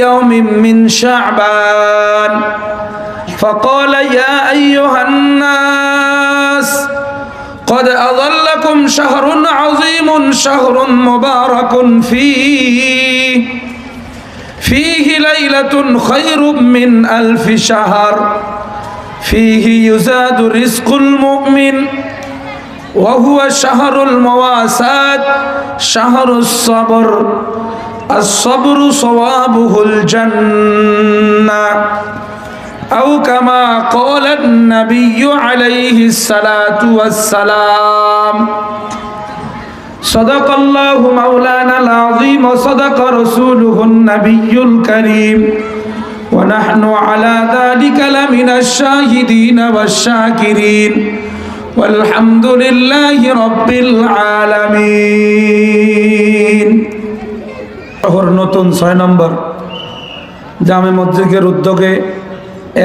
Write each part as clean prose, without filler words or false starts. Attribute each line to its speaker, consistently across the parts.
Speaker 1: يوم من شعبان فقال يا أيها الناس قد أظلكم شهر عظيم شهر مبارك فيه ليلة خير من 1000 شهر فيه يزاد رزق المؤمن وهو شهر المواساة شهر الصبر صوابه الجنة أو كما قال النبي عليه الصلاة والسلام صدق الله مولانا العظيم وصدق رسوله النبي الكريم ونحن على ذلك لمن الشاهدين والشاكرين والحمد لله رب العالمين নতুন 6 নম্বর জামে মসজিদের উদ্যোগে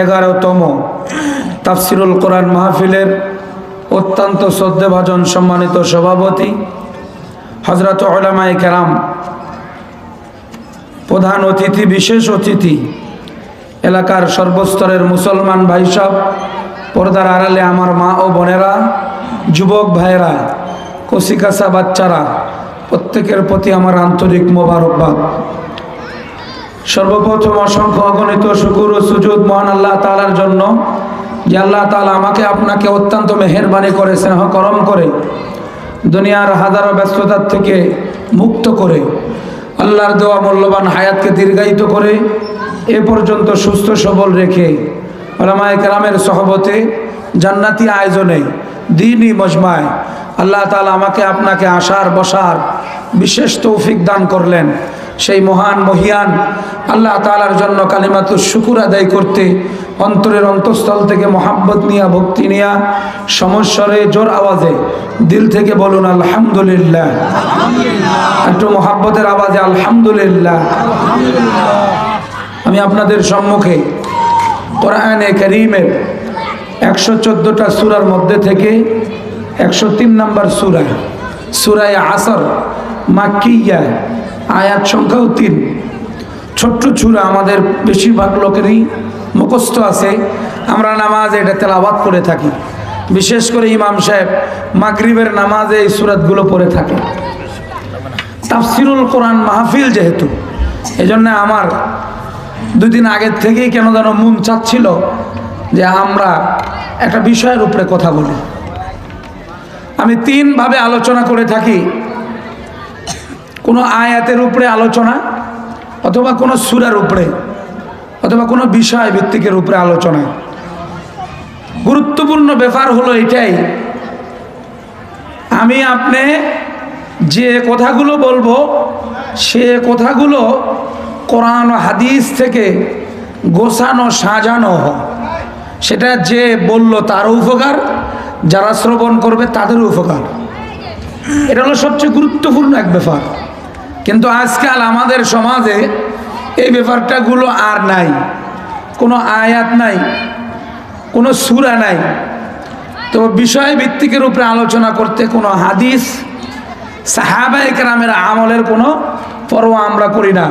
Speaker 1: 11তম তাফসিরুল কোরআন মাহফিলের অত্যন্ত শ্রদ্ধেভাজন সম্মানিত সভাপতি হযরত উলামায়ে কেরাম, প্রধান অতিথি, বিশেষ অতিথি, এলাকার সর্বস্তরের মুসলমান ভাই সব, পর্দার আড়ালে আমার মা ও বোনেরা, যুবক ভাইয়েরা, কচিকাঁচা বাচ্চারা, প্রত্যেকের প্রতি আমার আন্তরিক মোবারকবাদ। সর্বপ্রথম অসংখ্য অগণিত শুকর ও সুজুদ মহান আল্লাহ তাআলার জন্য, যে আল্লাহ তাআলা আমাকে আপনাকে অত্যন্ত মেহেরবানি করে, স্নেহ করম করে, দুনিয়ার হাজারো ব্যস্ততার থেকে মুক্ত করে, আল্লাহর দেওয়া মূল্যবান হায়াতকে দীর্ঘায়িত করে এ পর্যন্ত সুস্থ সবল রেখে উলামায়ে কেরামের সহবতে জান্নাতি আয়োজনে দ্বীনি মজমায় আল্লাহ তাআলা আমাকে আপনাকে আসার বসার বিশেষ তৌফিক দান করলেন। সেই মহান মহিয়ান আল্লাহ তাআলার জন্য কালিমাতুশ শুকুর আদায় করতে অন্তরের অন্তঃস্থল থেকে মহাব্বত নিয়া, ভক্তি নিয়া, সমস্বরে জোর আওয়াজে দিল থেকে বলুন আলহামদুলিল্লাহ। একটু মহাব্বতের আওয়াজে আলহামদুলিল্লাহ। আমি আপনাদের সম্মুখে কোরআনে কারীমের 114টা সূরার মধ্যে থেকে 103 নম্বর সূরা, সূরা আসর, মাক্কিয়া, আয়াত সংখ্যাও 3। ছোট্ট সূরা, আমাদের বেশিরভাগ লোকেরই মুখস্থ আছে। আমরা নামাজে এটা তেলাওয়াত করে থাকি, বিশেষ করে ইমাম সাহেব মাগরিবের নামাজে এই সূরাতগুলো পড়ে থাকে। তাফসিরুল কোরআন মাহফিল যেহেতু, এজন্য আমার 2 দিন আগের থেকেই কেন যেন মন চাচ্ছিল যে আমরা একটা বিষয়ের উপরে কথা বলি। আমি 3 ভাবে আলোচনা করে থাকি। কোনো আয়াতের উপরে আলোচনা, অথবা কোনো সূরার উপরে, অথবা কোনো বিষয় ভিত্তিকের উপরে আলোচনা। গুরুত্বপূর্ণ ব্যাপার হলো এটাই, আমি আপনি যে কথাগুলো বলবো সে কথাগুলো কোরআন ও হাদিস থেকে গোছানো সাজানো হয়। সেটা যে বলল তারও উপকার, যারা শ্রবণ করবে তাদেরও উপকার। এটা হলো সবচেয়ে গুরুত্বপূর্ণ এক ব্যাপার। কিন্তু আজকাল আমাদের সমাজে এই ব্যাপারটাগুলো আর নাই। কোনো আয়াত নাই, কোনো সূরা নাই, তো বিষয় ভিত্তিকের উপরে আলোচনা করতে কোনো হাদিস, সাহাবায়ে কেরামের আমলের কোনো পরোয়া আমরা করি না।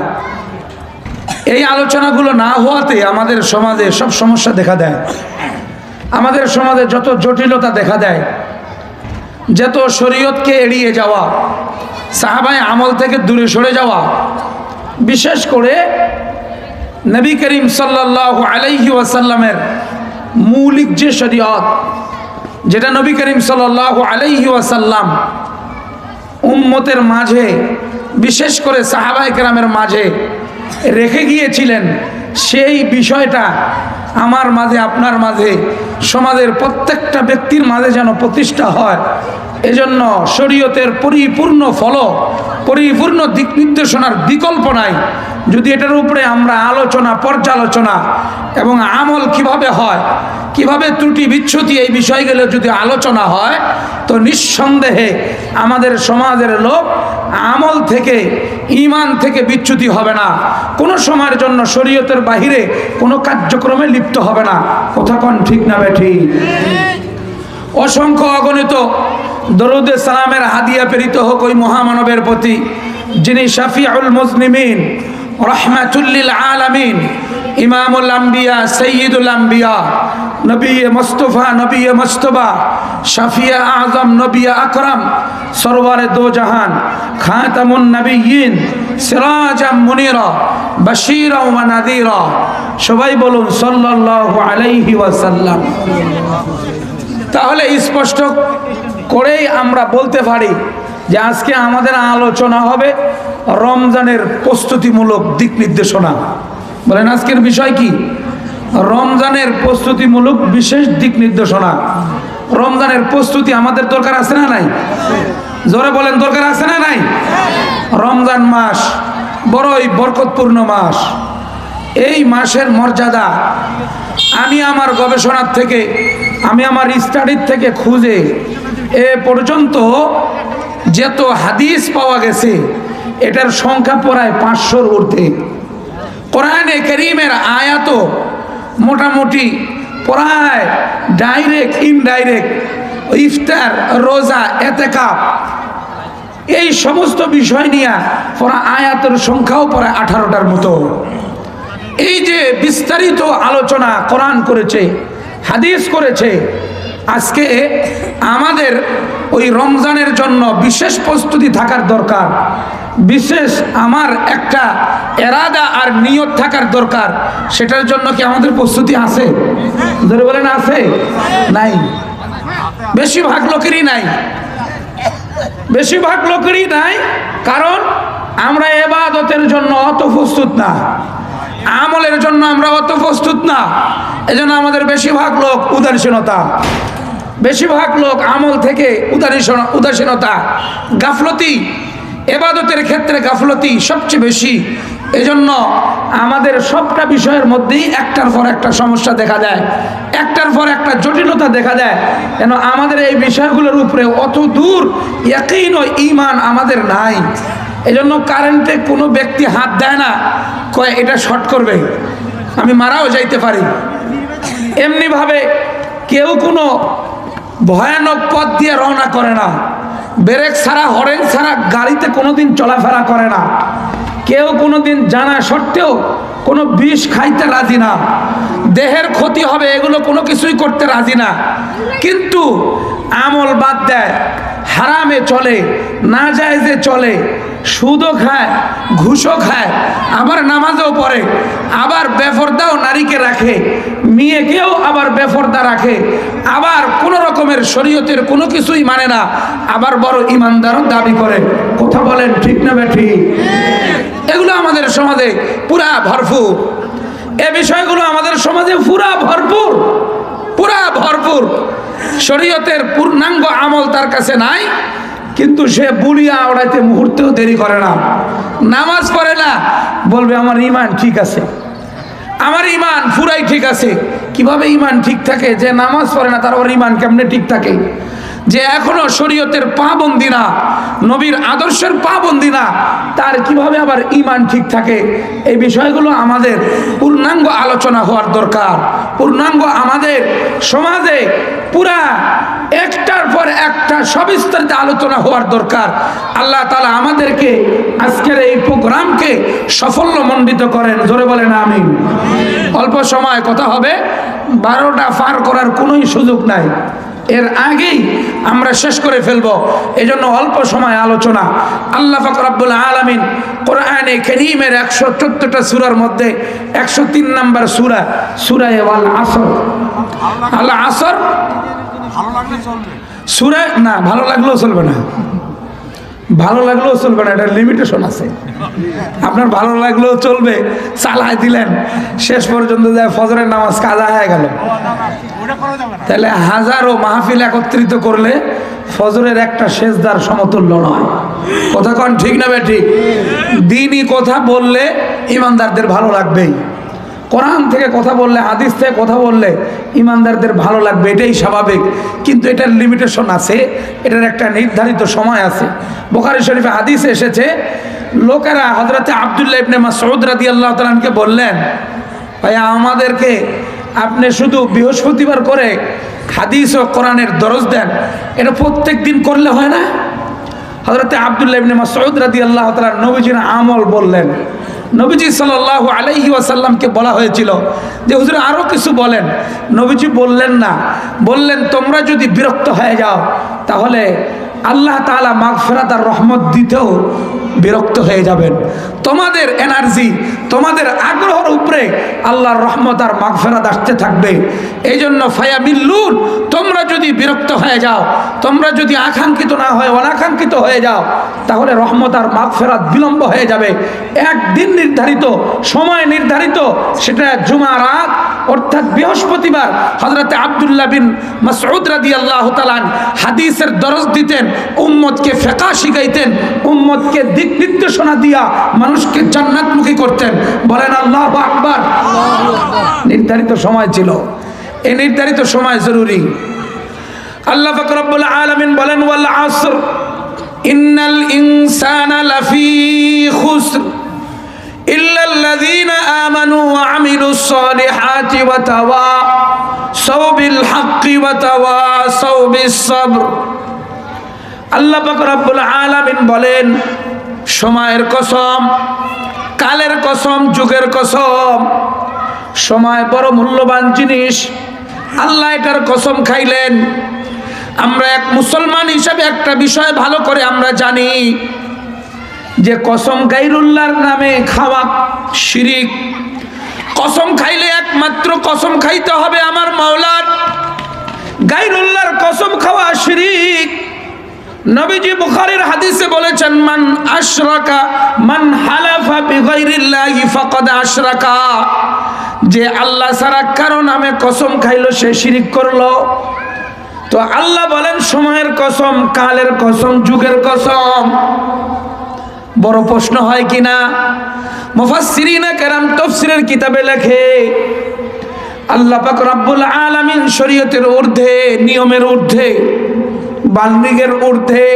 Speaker 1: এই আলোচনাগুলো না হওয়াতে আমাদের সমাজে সব সমস্যা দেখা দেয়। আমাদের সমাজে যত জটিলতা দেখা দেয়, যত শরীয়তকে এড়িয়ে যাওয়া, সাহাবায়ে আমল থেকে দূরে সরে যাওয়া, বিশেষ করে নবী করিম সাল্লাল্লাহু আলাইহি ওয়াসাল্লামের মৌলিক যে শরীয়ত, যেটা নবী করিম সাল্লাল্লাহু আলাইহি ওয়াসাল্লাম উম্মতের মাঝে, বিশেষ করে সাহাবায়ে কেরামের মাঝে রেখে গিয়েছিলেন, সেই বিষয়টা আমার মাঝে, আপনার মাঝে, সমাজের প্রত্যেকটা ব্যক্তির মাঝে যেন প্রতিষ্ঠা হয়। এজন্য শরীয়তের পরিপূর্ণ ফলো, পরিপূর্ণ দিক নির্দেশনার বিকল্প নাই। যদি এটার উপরে আমরা আলোচনা, পর্যালোচনা এবং আমল কিভাবে হয়, কিভাবে ত্রুটি বিচ্ছুতি, এই বিষয়গুলো যদি আলোচনা হয়, তো নিঃসন্দেহে আমাদের সমাজের লোক আমল থেকে, ঈমান থেকে বিচ্যুতি হবে না। কোনো সময়ের জন্য শরীয়তের বাহিরে কোনো কার্যক্রমে লিপ্ত হবে না। কথা কোন ঠিক না বেঠিক? অসংখ্য অগণিত দরুদে সালামের হাদিয়া প্রেরিত হোক ওই মহামানবের প্রতি, যিনি শাফিউল মুজলিমিন রহমাতুল লিল আলামিন, ইমামুল আম্বিয়া, সৈয়দুল আম্বিয়া, নবী মুস্তাফা, নবী মুজতবা, শফিয়ে আজম, নবী আকরম, সরওয়ারে দো জাহান, খাতামুন নবিয়্যিন, সিরাজাম মুনীরা, বাশীরা ওয়া নাযীরা। সবাই বলুন সাল্লাল্লাহু আলাইহি ওয়াসাল্লাম। তাহলে স্পষ্ট করেই আমরা বলতে পারি যে আজকে আমাদের আলোচনা হবে রমজানের প্রস্তুতিমূলক দিক নির্দেশনা। বলেন আজকের বিষয় কি? রমজানের প্রস্তুতিমূলক বিশেষ দিক নির্দেশনা। রমজানের প্রস্তুতি আমাদের দরকার আছে না নাই? জোরে বলেন, দরকার আছে না নাই? রমজান মাস বড়ই বরকতপূর্ণ মাস। এই মাসের মর্যাদা আমি আমার গবেষণার থেকে, আমি আমার স্টাডির থেকে খুঁজে এ পর্যন্ত যত হাদিস পাওয়া গেছে এটার সংখ্যা প্রায় 500-র ঊর্ধ্বে। কোরআনে কারীমের আয়াত মোটামুটি প্রায় ডাইরেক্ট ইনডাইরেক্ট, ইফতার, রোজা, এতেকাফ, এই সমস্ত বিষয় নিয়ে পড়া আয়াতের সংখ্যাও প্রায় 18টার মতো। এই যে বিস্তারিত আলোচনা কোরআন করেছে, হাদিস করেছে, আজকে আমাদের ওই রমজানের জন্য বিশেষ প্রস্তুতি থাকার দরকার। বিশেষ আমার একটা এরাদা আর নিয়ত থাকার দরকার। সেটার জন্য কি আমাদের প্রস্তুতি আছে? ধরে বলেন আছে? নাই। বেশিরভাগ লোকেরই নাই, বেশিরভাগ লোকেরই নাই। কারণ আমরা ইবাদতের জন্য অত প্রস্তুত না, আমলের জন্য আমরা অত প্রস্তুত না। এজন্য আমাদের বেশিরভাগ লোক উদাসীনতা, বেশিরভাগ লোক আমল থেকে উদাসীনতা, গাফলতি, ইবাদতের ক্ষেত্রে গাফলতি সবচেয়ে বেশি। এজন্য আমাদের সবটা বিষয়ের মধ্যেই একটার পর একটা সমস্যা দেখা যায়, একটার পর একটা জটিলতা দেখা যায়। কেন আমাদের এই বিষয়গুলোর উপরে অত দূর ইয়াকিন ও ঈমান আমাদের নাই। এজন্য কারেন্টে কোনো ব্যক্তি হাত দেয় না, কয় এটা শর্ট করবে, আমি মারাও যাইতে পারি। এমনিভাবে কেউ কোনো ভয়ানক পথ দিয়ে রওনা করে না, ব্রেক ছাড়া, হরেন ছাড়া গাড়িতে কোনোদিন চলাফেরা করে না। কেউ কোনোদিন জানা সত্ত্বেও কোনো বিষ খাইতে রাজি না, দেহের ক্ষতি হবে এগুলো কোনো কিছুই করতে রাজি না। কিন্তু আমল বাদ দেয়, হারামে চলে, না জায়েজে চলে, সুদও খায়, ঘুষও খায়, আবার নামাজও পড়ে, আবার বেফরদাও নারীকে রাখে, মেয়েকেও আবার বেফরদা রাখে, আবার কোনো রকমের শরীয়তের কোনো কিছুই মানে না, আবার বড় ইমানদারও দাবি করে। কথা বলেন ঠিক না বেঠিক? এগুলো আমাদের সমাজে পুরা ভরপুর। এ বিষয়গুলো আমাদের সমাজে পুরা ভরপুর, পুরা ভরপুর। শরীয়তের পূর্ণাঙ্গ আমল তার কাছে নাই, কিন্তু সে বুলিয়া ওড়াইতে মুহূর্তেও দেরি করে না। নামাজ পড়ে না, বলবে আমার ঈমান ঠিক আছে, আমার ঈমান পুরাই ঠিক আছে। কিভাবে ঈমান ঠিক থাকে? যে নামাজ পড়ে না তার ওর ঈমান কেমনে ঠিক থাকে? যে এখনো শরীয়তের পাবন্দি না, নবীর আদর্শের পাবন্দি না, তার কিভাবে আবার ঈমান ঠিক থাকে? এই বিষয়গুলো আমাদের পূর্ণাঙ্গ আলোচনা হওয়ার দরকার। পূর্ণাঙ্গ আমাদের সমাজে পুরা একটার পর একটা সবিস্তারিত আলোচনা হওয়ার দরকার। আল্লাহ তাআলা আমাদেরকে আজকের এই প্রোগ্রামকে সাফল্যমণ্ডিত করেন। জোরে বলেন আমিন। অল্প সময় কথা হবে, 12টা পার করার কোনো সুযোগ নাই, এর আগেই আমরা শেষ করে ফেলবো। এজন্য অল্প সময় আলোচনা। আল্লাহ পাক রব্বুল আলামিন কোরআনে কারীমের 114টা সূরার মধ্যে 103 নম্বর সূরা, সূরা ওয়াল আসর। আল আসর সূরা না, ভালো লাগলেও চলবে না, ভালো লাগলেও চলবে না, এটার লিমিটেশন আছে। আপনার ভালো লাগলেও চলবে, চালায় দিলেন, শেষ পর্যন্ত যায় ফজরের নামাজ কাজা হয়ে গেল, তাহলে হাজারো মাহফিল একত্রিত করলে ফজরের একটা সেজদার সমতুল্য নয়। কথা কন ঠিক না বেঠিক? দিনই কথা বললে ইমানদারদের ভালো লাগবেই। কোরআন থেকে কথা বললে, হাদিস থেকে কথা বললে ইমানদারদের ভালো লাগবে, এটাই স্বাভাবিক। কিন্তু এটার লিমিটেশন আছে, এটার একটা নির্ধারিত সময় আছে। বুখারী শরীফে হাদিসে এসেছে, লোকেরা হযরতে আব্দুল্লাহ ইবনে মাসউদ রাদিয়াল্লাহু তাআলা আনহু বললেন, ভাইয়া আমাদেরকে আপনি শুধু বৃহস্পতিবার করে হাদিস ও কোরআনের দরস দেন, এটা প্রত্যেক দিন করলে হয় না? হযরতে আব্দুল্লাহ ইবনে মাসউদ রাদিয়াল্লাহু তাআলা নবীজির আমল বললেন, নবীজি সাল্লাল্লাহু আলাইহি ওয়াসাল্লামকে বলা হয়েছিল যে হুজুর আরও কিছু বলেন। নবীজি বললেন না, বললেন তোমরা যদি বিরক্ত হয়ে যাও তাহলে আল্লাহ তাআলা মাগফিরাত আর রহমত দিতেও বিরক্ত হয়ে যাবেন। তোমাদের এনার্জি, তোমাদের আগ্রহের উপরে আল্লাহর রহমত আর মাগফিরাত আসতে থাকবে। এই জন্য ফায়ামিল্লুন, তোমরা যদি বিরক্ত হয়ে যাও, তোমরা যদি আকাঙ্ক্ষিত না হয় অনাকাঙ্ক্ষিত হয়ে যাও, তাহলে রহমত আর মাগফিরাত বিলম্ব হয়ে যাবে। একদিন নির্ধারিত, সময় নির্ধারিত, সেটা জুমা রাত অর্থাৎ বৃহস্পতিবার। হযরতে আব্দুল্লাহ বিন মাসউদ রাদিয়াল্লাহু তাআলা হাদিসের দরস দিতেন, উম্মতকে ফিকহ শিখাইতেন, উম্মতকে দিক নির্দেশনা দিয়া মানুষকে জান্নাতমুখী করতেন। বলেন আল্লাহু আকবার। নির্ধারিত সময় ছিল, এই নির্ধারিত সময় জরুরি। আল্লাহ পাক রব্বুল আলামিন বলেন ওয়াল আসর ইন্নাল ইনসানা লাফি খুসর ইল্লাল্লাযীনা আমানু ওয়া আমিলুস সালিহাতি ওয়া তাওয়াসাউ বিল হাক্কি ওয়া তাওয়াসাউ বিস সাবর। আল্লাহ পাক রব্বুল আলামিন বলেন সময়ের কসম, কালের কসম, যুগের কসম, সময় বড় মূল্যবান জিনিস। আল্লাহ এটার কসম খাইলেন। আমরা এক মুসলমান হিসাবে একটা বিষয় ভালো করে আমরা জানি যে কসম গায়রুল্লাহর নামে খাওয়া শিরিক। কসম খাইলে একমাত্র কসম খাইতে হবে আমার মাওলার, গায়রুল্লাহর কসম খাওয়া শিরিক। নবীজি বুখারীর হাদিসে বলেছেন মান আশরাকা মান হালাফা বিগাইরিল্লাহি ফাকাদ আশরাকা, যে আল্লাহ ছাড়া কারো নামে কসম খাইলো সে শিরিক করলো। তো আল্লাহ বলেন সময়ের কসম, কালের কসম, যুগের কসম। বড় প্রশ্ন হয় কিনা, মুফাসসিরিনে কেরাম তাফসীরের কিতাবে লেখে আল্লাহ পাক রব্বুল আলামিন শরীয়তের ঊর্ধ্বে, নিয়মের ঊর্ধ্বে, বাল্যিকের ঊর্ধ্বে।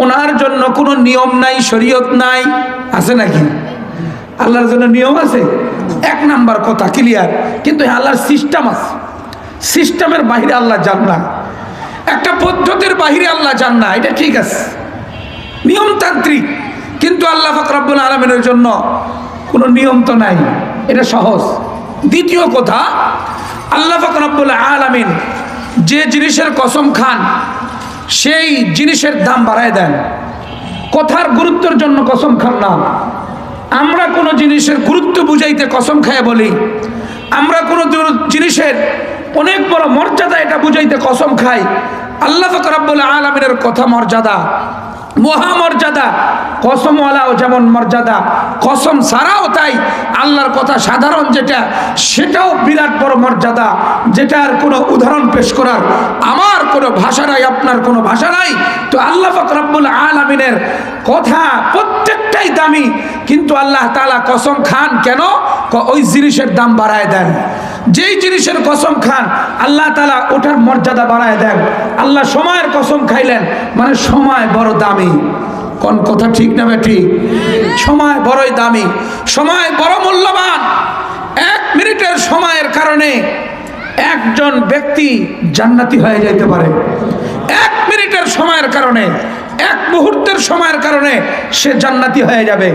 Speaker 1: ওনার জন্য কোনো নিয়ম নাই, শরীয়ত নাই। আছে নাকি? আল্লাহর জন্য নিয়ম আছে, এক নাম্বার কথা ক্লিয়ার। কিন্তু আল্লাহর সিস্টেম আছে, সিস্টেমের বাহিরে আল্লাহ যান না, একটা পদ্ধতির বাহিরে আল্লাহ যান না, এটা ঠিক আছে, নিয়মতান্ত্রিক। কিন্তু আল্লাহ পাক রব্বুল আলামিনের জন্য কোনো নিয়ম তো নাই, এটা সহজ। দ্বিতীয় কথা, আল্লাহ পাক রব্বুল আলামিন যে জিনিসের কসম খান সেই জিনিসের দাম বাড়ায় দেন। কথার গুরুত্বের জন্য কসম খান না। আমরা কোনো জিনিসের গুরুত্ব বুঝাইতে কসম খায় বলি, আমরা কোনো জিনিসের অনেক বড় মর্যাদা এটা বুঝাইতে কসম খাই। আল্লাহ পাক রব্বুল আলামিনের কথা মর্যাদা, মহামর্যাদা। কসমওয়ালাও যেমন মর্যাদা, কসম ছাড়াও তাই। আল্লাহর কথা সাধারণ যেটা, সেটাও বিরাট বড় মর্যাদা, যেটার কোনো উদাহরণ পেশ করার আমার কোনো ভাষা নাই, আপনার কোনো ভাষা নাই। তো আল্লাহ পাক রব্বুল আলামিনের কথা প্রত্যেকটাই দামি, কিন্তু আল্লাহ তাআলা কসম খান কেন? ওই জিনিসের দাম বাড়ায় দেন। যেই জিনিসের কসম খান আল্লাহ তাআলা ওটার মর্যাদা বাড়ায় দেন। আল্লাহ সময়ের কসম খাইলেন, মানে সময় বড় দামি। কোন কথা ঠিক না বেঠি? সময় বড়ই দামি, সময় বড় মূল্যবান। এক মিনিটের সময়ের কারণে একজন ব্যক্তি জান্নাতি হয়ে যেতে পারে। এক মিনিটের সময়ের কারণে, এক মুহূর্তের সময়ের কারণে সে জান্নাতি হয়ে যাবে।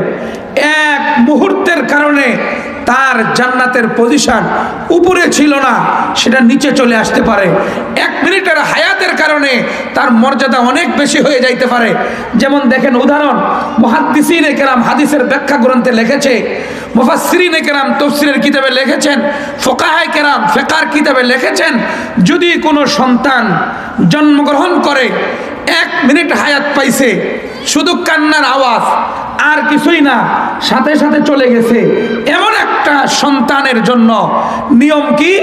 Speaker 1: এক মুহূর্তের কারণে তার জান্নাতের পজিশন উপরে ছিল না, সেটা নিচে চলে আসতে পারে। এক মিনিটের হায়াতের কারণে তার মর্যাদা অনেক বেশি হয়ে যাইতে পারে। যেমন দেখেন উদাহরণ, মুহাদ্দিসিনে কেরাম হাদিসের ব্যাখ্যা গ্রন্থে লিখেছে, মুফাসসিরিনে কেরাম তাফসীরের কিতাবে লিখেছেন, ফুকাহায়ে কেরাম ফিকহের কিতাবে লিখেছেন, যদি কোনো সন্তান জন্মগ্রহণ করে 1 মিনিট হায়াত পাইছে, শুধু কান্নার আওয়াজ আর কিছুই না, সাথে সাথে চলে গেছে, এমন একটা সন্তানের জন্য নিয়ম কি?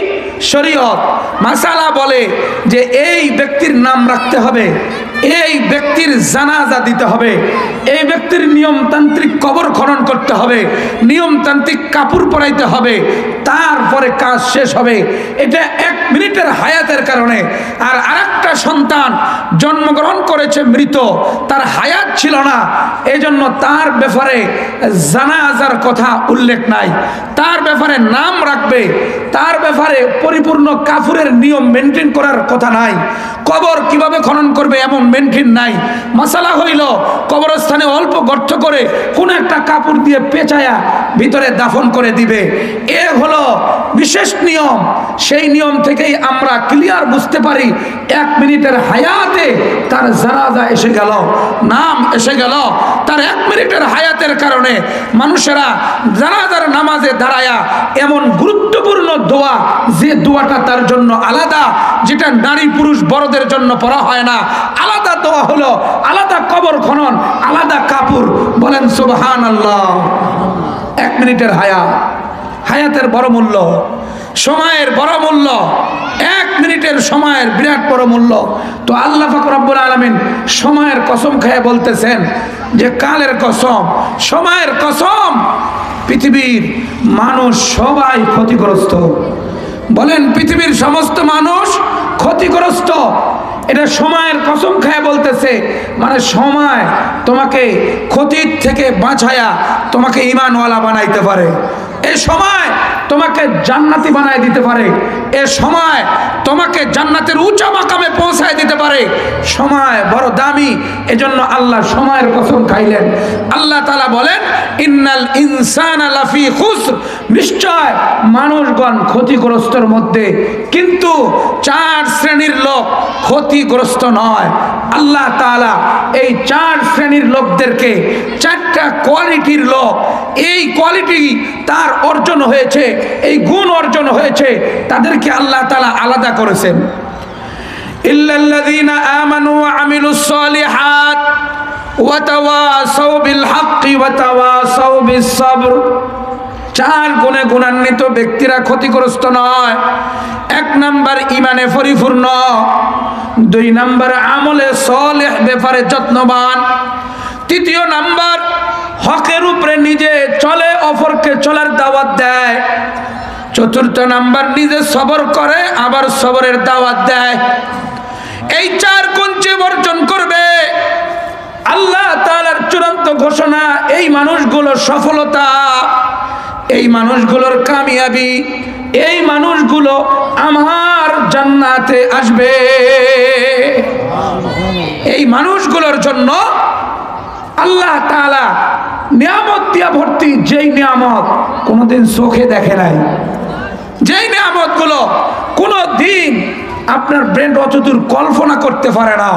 Speaker 1: শরীয়ত মাসালা বলে যে এই ব্যক্তির নাম রাখতে হবে, এই ব্যক্তির জানাজা দিতে হবে, এই ব্যক্তির নিয়মতান্ত্রিক কবর খনন করতে হবে, নিয়মতান্ত্রিক কাপড় পরাইতে হবে, তারপরে কাজ শেষ হবে। এটা 1 মিনিটের হায়াতের কারণে। আর আরেকটা সন্তান জন্মগ্রহণ করেছে মৃত, তার হায়াত ছিল না, এই জন্য তার ব্যাপারে জানাজার কথা উল্লেখ নাই, তার ব্যাপারে নাম রাখবে, তার ব্যাপারে পরিপূর্ণ কাফুরের নিয়ম মেনটেন করার কথা নাই। কবর কিভাবে খনন করবে এমন মেনটেন নাই। মাসালা হইল কবরস্থানে অল্প গর্ত করে কোন একটা কাপড় দিয়ে পেঁচায়া ভিতরে দাফন করে দিবে, এ হলো বিশেষ নিয়ম। সেই নিয়ম থেকেই আমরা ক্লিয়ার বুঝতে পারি 1 মিনিটের হায়াতে তার জানাজা এসে গেল, নাম এসে গেল। তার 1 মিনিটের হায়াতের কারণে মানুষেরা জানাজার নামাজে দাঁড়ায়া এমন গুরুত্বপূর্ণ দোয়া, যে দোয়াটা তার জন্য আলাদা, যেটা নারী পুরুষ বড়দের জন্য পড়া হয় না, আলাদা দোয়া হলো, আলাদা কবর খনন, আলাদা কাপড়। বলেন সুবহানাল্লাহ। 1 মিনিটের হায়াতের বড় মূল্য, সময়ের বড় মূল্য, 1 মিনিটের সময়ের বিরাট বড় মূল্য। তো আল্লাহ পাক রব্বুল আলামিন সময়ের কসম খেয়ে বলতেছেন যে কালের কসম, সময়ের কসম, পৃথিবীর মানুষ সবাই ক্ষতিগ্রস্ত। বলেন পৃথিবীর সমস্ত মানুষ ক্ষতিগ্রস্ত। এটা সময়ের কসম খেয়ে বলতেছে, মানে সময় তোমাকে ক্ষতির থেকে বাঁচায়া তোমাকে ঈমানওয়ালা বানাইতে পারে। এই সময় তোমাকে জান্নাতি বানায় দিতে পারে। এ সময় তোমাকে জান্নাতের উঁচা মাকামে পৌঁছায় দিতে পারে। সময় বড় দামি, এজন্য আল্লাহ সময়ের কসম খাইলেন। আল্লাহ তাআলা বলেন ইন্নাল ইনসানা লাফি খুসর, নিশ্চয় মানুষগণ ক্ষতিগ্রস্তর মধ্যে, কিন্তু 4 শ্রেণীর লোক ক্ষতিগ্রস্ত নয়। আল্লাহ তাআলা এই 4 শ্রেণীর লোকদেরকে, 4টা কোয়ালিটির লোক, এই কোয়ালিটি তার অর্জন হয়েছে, এই গুণ অর্জন হয়েছে, তাদেরকে আল্লাহ তাআলা আলাদা করেছেন। ইল্লাল্লাযীনা আমানু ওয়া আমিলুস সালিহাত ওয়া তাওয়াসাউ বিল হাক্কি ওয়া তাওয়াসাউ বিস সাবর। 4 গুণে গুণান্বিত ব্যক্তিরা ক্ষতিগ্রস্ত নয়। 1 নাম্বার ঈমানে পরিপূর্ণ, 2 নাম্বার আমলে সালেহ ব্যাপারে যত্নবান, 3 নাম্বার হকের উপরে নিজে চলে, অপরকে চলার দাওয়াত দেয়, 4 নাম্বার নিজে সবর করে, আবার সবরের দাওয়াত দেয়। এই 4 গুণ যে অর্জন করবে, আল্লাহ তাআলার চূড়ান্ত ঘোষণা, এই মানুষগুলো সফলতা, এই মানুষগুলোর কামিয়াবি, এই মানুষগুলো আমার জান্নাতে আসবে। এই মানুষগুলোর জন্য আল্লাহ তাআলা নিয়ামত দিয়া ভর্তি, যেই নিয়ামত কোনোদিন চোখে দেখে নাই, যেই নিয়ামতগুলো কোনোদিন আপনার ব্রেন অতদূর কল্পনা করতে পারে না।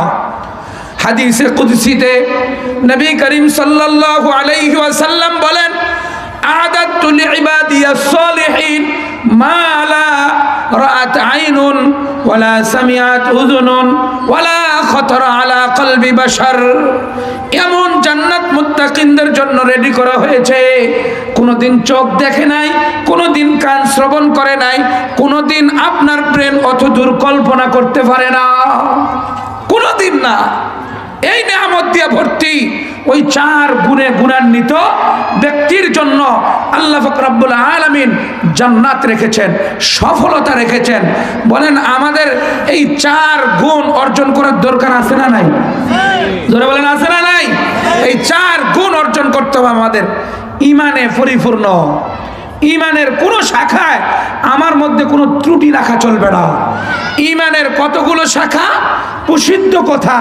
Speaker 1: হাদিসে কুদসিতে নবী করিম সাল্লাল্লাহু আলাইহি ওয়াসাল্লাম বলেন, আ'দাতু লিইবাদিয়াস সালিহিন মা লা রাআত আইনুন ওয়ালা সামিআত উযুনুন ওয়ালা খাতারা আলা কলবি বাশার। এমন জান্নাত মুত্তাকিনদের জন্য রেডি করা হয়েছে, কোনোদিন চোখ দেখে নাই, কোনোদিন কান শ্রবণ করে নাই, কোনোদিন আপনার ব্রেন অতদূর কল্পনা করতে পারে না, কোনোদিন না। এই নিয়ামত দিয়ে ভর্তি ওই 4 গুণে গুণান্বিত ব্যক্তির জন্য আল্লাহ পাক রব্বুল আলামিন জান্নাত রেখেছেন, সফলতা রেখেছেন। বলেন আমাদের এই 4 গুণ অর্জন করার দরকার আছে না নাই? জোরে বলেন আছে না নাই? এই 4 গুণ অর্জন করতে হবে আমাদের। ঈমানে পরিপূর্ণ, ঈমানের কোনো শাখায় আমার মধ্যে কোনো ত্রুটি রাখা চলবে না। ঈমানের কতগুলো শাখা, প্রসিদ্ধ কথা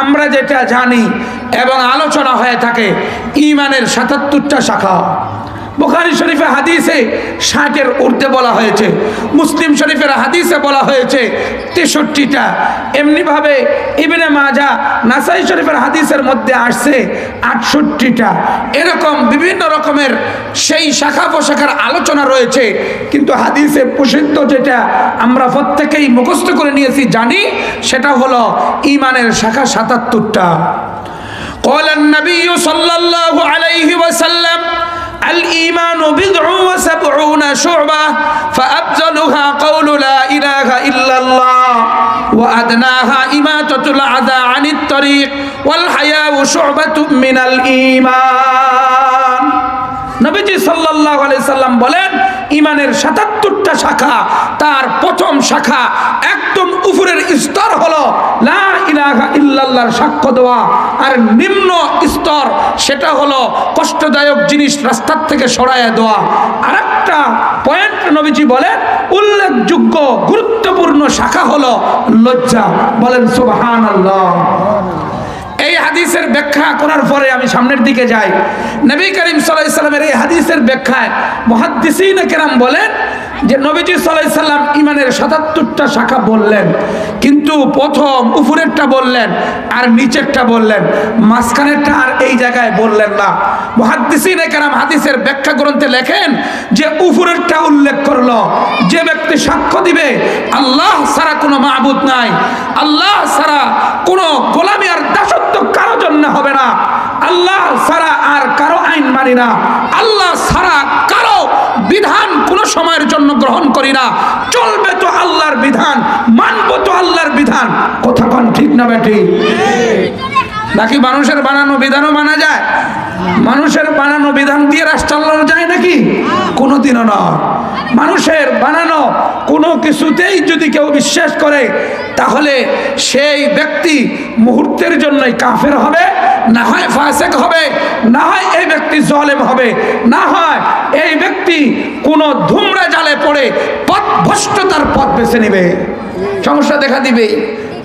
Speaker 1: আমরা যেটা জানি এবং আলোচনা হয়ে থাকে, ঈমানের 77টা শাখা। বুখারী শরীফে হাদিসে 60-এর ঊর্ধ্বে বলা হয়েছে, মুসলিম শরীফের হাদিসে বলা হয়েছে 63টা। এমনিভাবে ইবনে মাজাহ, নাসাই শরীফের হাদিসের মধ্যে আসছে 68টা। এরকম বিভিন্ন রকমের সেই শাখা প্রশাখার আলোচনা রয়েছে, কিন্তু হাদিসে প্রসিদ্ধ যেটা আমরা প্রত্যেকেই মুখস্থ করে নিয়েছি, জানি, সেটা হলো ঈমানের শাখা 77টা। قال النبي صلى الله عليه وسلم الإيمان 70 شعبة فأفضلها قول لا إله إلا الله وأدناها إماتة الأذى عن الطريق والحياء شعبة من الإيمان। নবীজি সাল্লাল্লাহু আলাইহি সাল্লাম বলেন, ঈমানের 77টা শাখা, তার প্রথম শাখা একদম উপরের স্তর হলো লা ইলাহা ইল্লাল্লাহর সাক্ষ্য দেওয়া, আর নিম্ন স্তর সেটা হলো কষ্টদায়ক জিনিস রাস্তার থেকে সরাইয়া দেওয়া। আরেকটা একটা পয়েন্ট নবীজি বলেন, উল্লেখযোগ্য গুরুত্বপূর্ণ শাখা হলো লজ্জা। বলেন সুবহানাল্লাহ। এই হাদিসের ব্যাখ্যা করার পরে আমি সামনের দিকে যাই। নবী করিম সাল্লাল্লাহু আলাইহি সাল্লামের এই হাদিসের ব্যাখ্যায় মুহাদ্দিসিন কেরাম বলেন যে নবীজি সাল্লাল্লাহু আলাইহি সাল্লাম ইমানের ৭৭টা শাখা বললেন, কিন্তু প্রথম উপরেরটা বললেন আর নিচেরটা বললেন, মাঝখানেরটা আর এই জায়গায় বললেন না। মুহাদ্দিসিন কেরাম হাদিসের ব্যাখ্যা গ্রন্থে লেখেন যে উপরেরটা উল্লেখ করলো, যে ব্যক্তি সাক্ষ্য দিবে আল্লাহ ছাড়া কোনো মাবুদ নাই, আল্লাহ ছাড়া কোনো গোলামি আর দাসত্ব কারো জন্য হবে না, আল্লাহ ছাড়া আর কারো আইন মানি না, আল্লাহ ছাড়া কারো বিধান কোনো সময়ের জন্য গ্রহণ করি না, চলবে তো আল্লাহর বিধান, মানবো তো আল্লাহর বিধান। কথা কোন ঠিক না বেটি? নাকি মানুষের বানানো বিধানও মানা যায়? মানুষের বানানো বিধান দিয়ে রাষ্ট্র চালানো যায় নাকি? কোনোদিনও নয়। মানুষের বানানো কোনো কিছুতেই যদি কেউ বিশ্বাস করে তাহলে সেই ব্যক্তি মুহূর্তের জন্যই কাফের হবে, না হয় ফাসিক হবে, না হয় এই ব্যক্তি জালেম হবে, না হয় এই ব্যক্তি কোনো ধুমরা জালে পড়ে পথভ্রষ্টতার পথ বেছে নেবে, সমস্যা দেখা দিবে।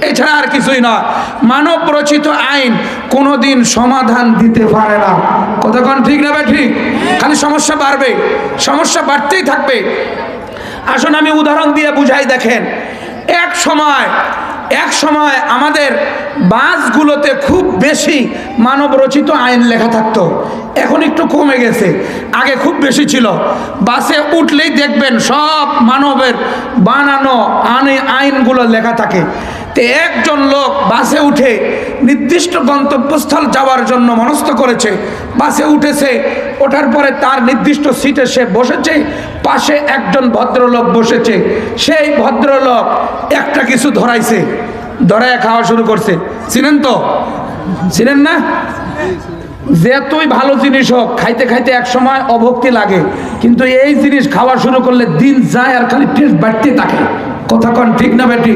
Speaker 1: এছাড়া আর কিছুই নয়। মানব রচিত আইন কোনোদিন সমাধান দিতে পারে না। কতক্ষণ ঠিক না ঠিক? খালি সমস্যা বাড়বে, সমস্যা বাড়তেই থাকবে। আসুন আমি উদাহরণ দিয়ে বুঝাই। দেখেন, এক সময় আমাদের বাসগুলোতে খুব বেশি মানব রচিত আইন লেখা থাকতো, এখন একটু কমে গেছে, আগে খুব বেশি ছিল। বাসে উঠলেই দেখবেন সব মানবের বানানো আইনগুলো লেখা থাকে। তো একজন লোক বাসে উঠে নির্দিষ্ট গন্তব্যস্থল যাওয়ার জন্য মনস্থ করেছে, বাসে উঠেছে, ওঠার পরে তার নির্দিষ্ট সিটে সে বসেছে, পাশে একজন ভদ্রলোক বসেছে। সেই ভদ্রলোক একটা কিছু ধরাইছে, ধরায় খাওয়া শুরু করছে। চিনেন তো? চিনেন না? যেতই ভালো জিনিস হোক, খাইতে খাইতে এক সময় অভক্তি লাগে, কিন্তু এই জিনিস খাওয়া শুরু করলে দিন যায় আর খালি টেস্ট বাড়তেই থাকে। কথা কন ঠিক না বেটি?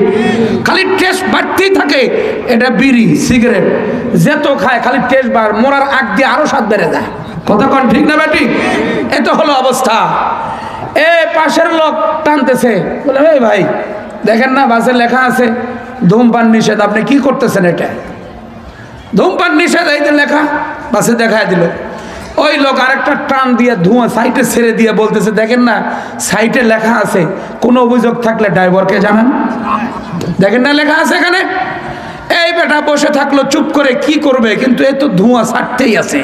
Speaker 1: খালি টেস্ট বাড়তেই থাকে। এটা বিড়ি সিগারেট যেত খায় খালি টেস্ট বার, মরার আগ দিয়ে আরো স্বাদ বেড়ে যায়। কথা কন ঠিক না বেটি? এত হলো অবস্থা। এ পাশের লোক টানতেছে, বলে এই ভাই দেখেন না বাসে লেখা আছে ধূমপান নিষেধ, আপনি কি করতেছেন? এটা ধূমপান নিষেধ, এই যে লেখা বাসে দেখায় দিল। ওই লোক আরেকটা টান দিয়ে ধোঁয়া সাইটে ছেড়ে দিয়ে বলতেছে, দেখেন না সাইটে লেখা আছে, কোনো অভিযোগ থাকলে ড্রাইভারকে জানান। দেখেন না লেখা আছে এখানে। এই বেটা বসে থাকলো চুপ করে, কি করবে? কিন্তু এ তো ধোঁয়া ছাড়তেই আছে,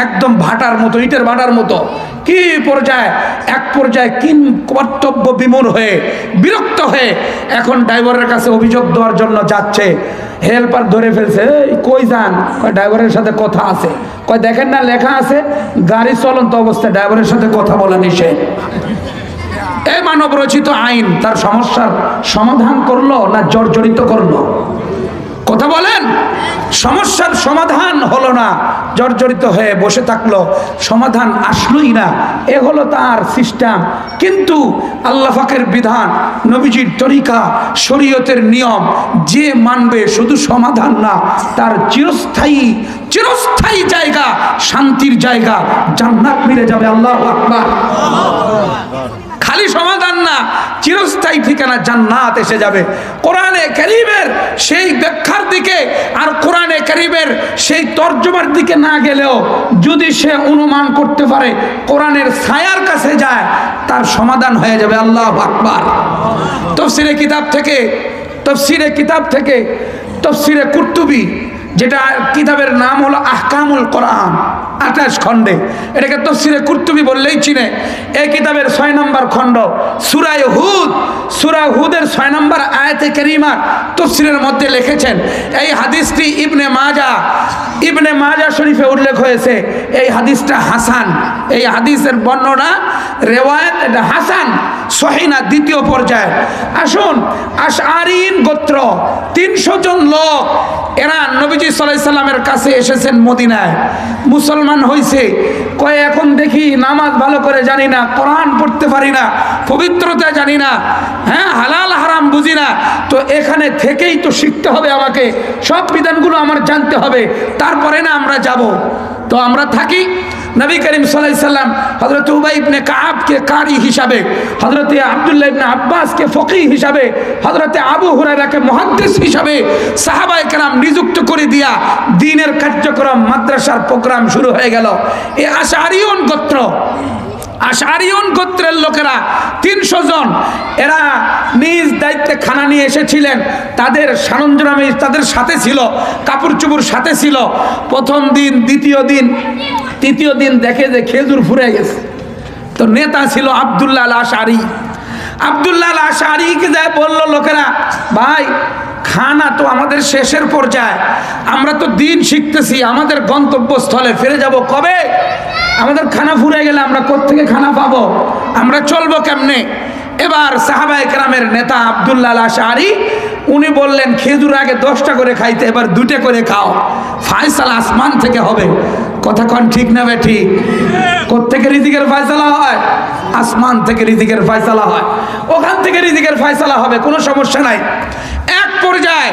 Speaker 1: একদম ভাটার মতো, ইটের ভাটার মতো। কি পর্যায়ে, এক পর্যায়ে কিন কর্তব্য বিমূঢ় হয়ে বিরক্ত হয়ে এখন ড্রাইভারের কাছে অভিযোগ দেওয়ার জন্য যাচ্ছে। হেল্পার ধরে ফেলছে, এই কই যান? কয় ড্রাইভারের সাথে কথা আছে। কয় দেখেন না লেখা আছে গাড়ি চলন্ত অবস্থায় ড্রাইভারের সাথে কথা বলা নিষেধ। এই মানব রচিত আইন তার সমস্যার সমাধান করলো না জর্জরিত করলো? কথা বলেন। সমস্যার সমাধান হলো না, জর্জরিত হয়ে বসে থাকলো, সমাধান আসলোই না। এ হলো তার সিস্টেম। কিন্তু আল্লাহ পাকের বিধান, নবীজির তরিকা, শরীয়তের নিয়ম যে মানবে, শুধু সমাধান না, তার চিরস্থায়ী জায়গা, শান্তির জায়গা, জান্নাত মিলে যাবে। আল্লাহু আকবার। খালি সমাধান না, চিরস্থায়ী ঠিকানা জান্নাত এসে যাবে। কোরআনে কারীমের সেই ব্যাখ্যার দিকে আর কোরআনে কারীমের সেই তর্জমার দিকে না গেলেও যদি সে অনুমান করতে পারে কোরআনের ছায়ার কাছে যায়, তার সমাধান হয়ে যাবে। আল্লাহু আকবার। তাফসীরে কিতাব থেকে তাফসীরে কুরতুবী, যেটা কিতাবের নাম হলো আহকামুল কোরআন, 28 খণ্ডে, এটাকে তাফসীরে কুরতুবী বললেই চিনে। এই কিতাবের 6 নম্বর খণ্ড সূরা হুদের 6 নম্বর আয়াতে কারীমা তাফসীরের মধ্যে লিখেছেন, এই হাদিসটি ইবনে মাজা শরীফে উল্লেখ হয়েছে। এই হাদিসটা হাসান, এই হাদিসের বর্ণনা রেওয়ায়াত এটা হাসান, সহিহ না, দ্বিতীয় পর্যায়ে। আসুন, আশআরিন গোত্র 300 জন লোক, এরা নবীজি সাল্লাল্লাহু আলাইহি সাল্লামের কাছে এসেছেন মদিনায়, মুসলমান হয়েছে। কয় এখন দেখি নামাজ ভালো করে জানি না, কোরআন পড়তে পারি না, পবিত্রতা জানি না, হ্যাঁ হালাল হারাম বুঝি না, তো এখানে থেকেই তো শিখতে হবে আমাকে, সব বিধানগুলো আমার জানতে হবে, তারপরে না আমরা যাব। তো আমরা থাকি, নবী করিম সাল্লাল্লাহু আলাইহি সাল্লাম হযরত উবাই ইবনে কাআবকে কারি হিসাবে, হযরত আব্দুল্লাহ ইবনে আব্বাসকে ফকিহ হিসাবে, হযরত আবু হুরায়রাকে মুহাদ্দিস হিসাবে সাহাবায়ে কেরাম নিযুক্ত করে দিয়া দ্বীনের কার্যক্রম, মাদ্রাসার প্রোগ্রাম শুরু হয়ে গেল। এই আশআরিয়ুন গোত্র, আশআরিয়ুন গোত্রের লোকেরা 300 জন, এরা নিজ দায়িত্বে খানা নিয়ে এসেছিলেন। তাদের সরঞ্জামে তাদের সাথে ছিল, কাপড় চোপড় সাথে ছিল। প্রথম দিন, দ্বিতীয় দিন, তৃতীয় দিন দেখে যে খেজুর ফুরে গেছে। তো নেতা ছিল আব্দুল্লাহ আল আশআরি। আব্দুল্লাহ আল আশআরিকে যায় বলল লোকেরা, ভাই খানা তো আমাদের শেষের পর্যায়ে, আমরা তো দিন শিখতেছি, আমাদের গন্তব্যস্থলে ফিরে যাব কবে? আমাদের খানা ফুরে গেলে আমরা কোত্থেকে খানা পাবো? আমরা চলবো কেমনে? এবার সাহাবায়ে কেরামের নেতা আব্দুল্লাহ আল আশআরি উনি বললেন, খেজুর আগে 10টা করে খাইতে, এবার 2টা করে খাও, ফয়সালা আসমান থেকে হবে। কথা কোন ঠিক না বে ঠিক? কোত্থেকে রিজিকের ফয়সালা হয়? আসমান থেকে রিজিকের ফয়সালা হয়, ওখান থেকে রিজিকের ফয়সালা হবে, কোনো সমস্যা নাই। এক পর্যায়ে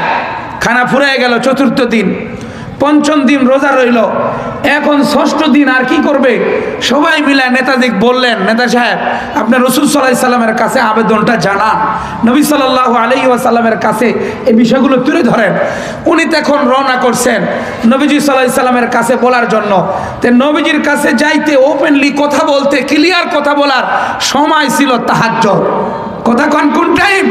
Speaker 1: খানা ফুরিয়ে গেল। চতুর্থ দিন, পঞ্চম দিন রোজা রইল। এখন ষষ্ঠ দিন আর কি করবে? সবাই মিলে নেতাজি বললেন, নেতা সাহেব আপনি রাসূল সাল্লাল্লাহু আলাইহি সাল্লামের কাছে আবেদনটা জানান, নবী সাল্লাল্লাহু আলাইহি ওয়াসাল্লামের কাছে এই বিষয়গুলো তুলে ধরেন। উনি তখন রওনা করছেন নবীজি সাল্লাল্লাহু আলাইহি সাল্লামের কাছে বলার জন্য। তে নবীজির কাছে যাইতে, ওপেনলি কথা বলতে, ক্লিয়ার কথা বলার সময় ছিল তাহাজ্জুদ। কথা কোন টাইম?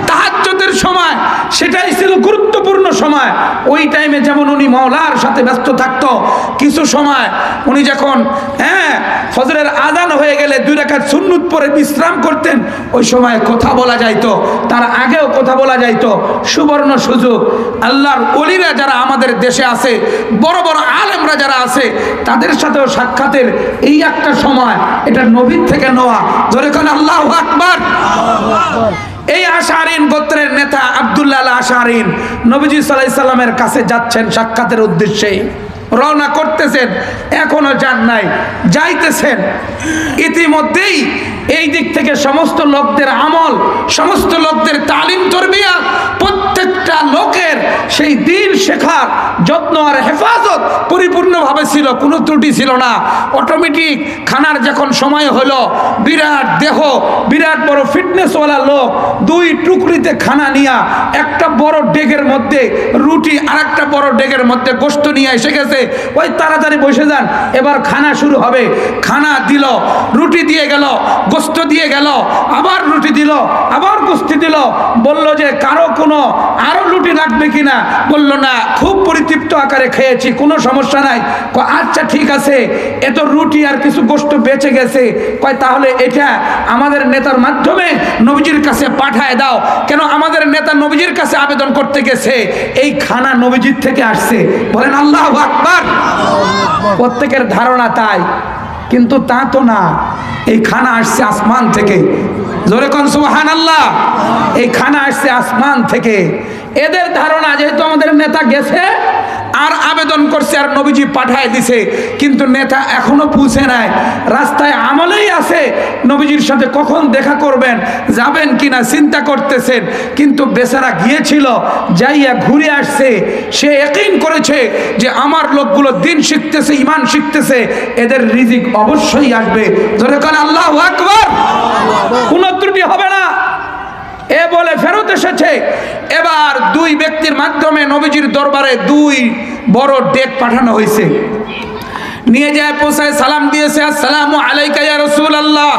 Speaker 1: তাহাজ্জুদের সময়, সেটাই ছিল গুরুত্বপূর্ণ সময়। ওই টাইমে যেমন উনি মাওলার সাথে ব্যস্ত থাকতো, কিছু সময় উনি যখন ফজরের আযান হয়ে গেলে 2 রাকাত সুন্নত পড়ে বিশ্রাম করতেন, ওই সময় কথা বলা যাইতো, তার আগেও কথা বলা যাইতো। সুবর্ণ সুযোগ। আল্লাহর ওলিরা যারা আমাদের দেশে আছে, বড় বড় আলেমরা যারা আছে, তাদের সাথেও সাক্ষাতের এই একটা সময়, এটা নবীর থেকে নেওয়া। ধরে কোন আল্লাহু আকবার। এই আশআরিন গোত্রের নেতা আব্দুল্লাহ আল আশআরি নবীজি সাল্লাল্লাহু আলাইহি সাল্লামের কাছে যাচ্ছেন সাক্ষাতের উদ্দেশ্যে, রওনা করতেছেন, এখনো যান নাই, যাইতেছেন। ইতিমধ্যেই এই দিক থেকে সমস্ত লোকদের আমল, সমস্ত লোকদের তালিম তরবিয়ত, প্রত্যেকটা লোকের সেই দিন শেখার যত্ন আর হেফাজত পরিপূর্ণভাবে ছিল, কোনো ত্রুটি ছিল না। অটোমেটিক খানার যখন সময় হলো, বিরাট দেহ, বিরাট বড় ফিটনেসওয়ালা লোক 2 টুকরিতে খানা নিয়া একটা বড় ডেগের মধ্যে রুটি আর একটা বড় ডেগের মধ্যে গোশত নিয়ে এসে গেছে। ওই তাড়াতাড়ি বসে যান, এবার খানা শুরু হবে। খানা দিল, রুটি দিয়ে গেল, গোশত দিয়ে গেল, আবার রুটি দিল, আবার গোশত দিল। বলল যে কারো কোনো আরো রুটি লাগবে কিনা? বলল না, খুব পরিতৃপ্ত আকারে খেয়েছি, কোনো সমস্যা নাই। কয় আচ্ছা ঠিক আছে, এত রুটি আর কিছু গোশত বেঁচে গেছে, কয় তাহলে এটা আমাদের নেতার মাধ্যমে নবীজির কাছে পাঠায় দাও। কেন? আমাদের নেতা নবীজির কাছে আবেদন করতে গেছে, এই খানা নবীজির থেকে আসছে। বলেন আল্লাহু আকবার। প্রত্যেকের ধারণা তাই, কিন্তু তা তো না। এই খানা আসছে আসমান থেকে। জোরে কোন সুবহানাল্লাহ। এই খানা আসছে আসমান থেকে। এদের ধারণা যেহেতু আমাদের নেতা গেছে আর আবেদন করছে আর নবীজি পাঠায় দিছে, কিন্তু নেতা এখনো পৌঁছে নাই, রাস্তায় আমলেই আছে। নবীজির সাথে কখন দেখা করবেন, যাবেন কিনা চিন্তা করতেছেন। কিন্তু বেচারা গিয়েছিল, যাইয়া ঘুরে আসছে, সে ইয়াকিন করেছে যে আমার লোকগুলো দিন শিখতেছে, ঈমান শিখতেছে, এদের রিজিক অবশ্যই আসবে। ধরে কোন আল্লাহু আকবার। কোনো ত্রুটি হবে না, এ বলে ফেরত এসেছে। এবার 2 ব্যক্তির মাধ্যমে নবীজির দরবারে 2 বড় ডেক পাঠানো হয়েছে। নিয়ে যায় পৌঁছায় সালাম দিয়েছে, আসসালামু আলাইকা ইয়া রাসূলুল্লাহ।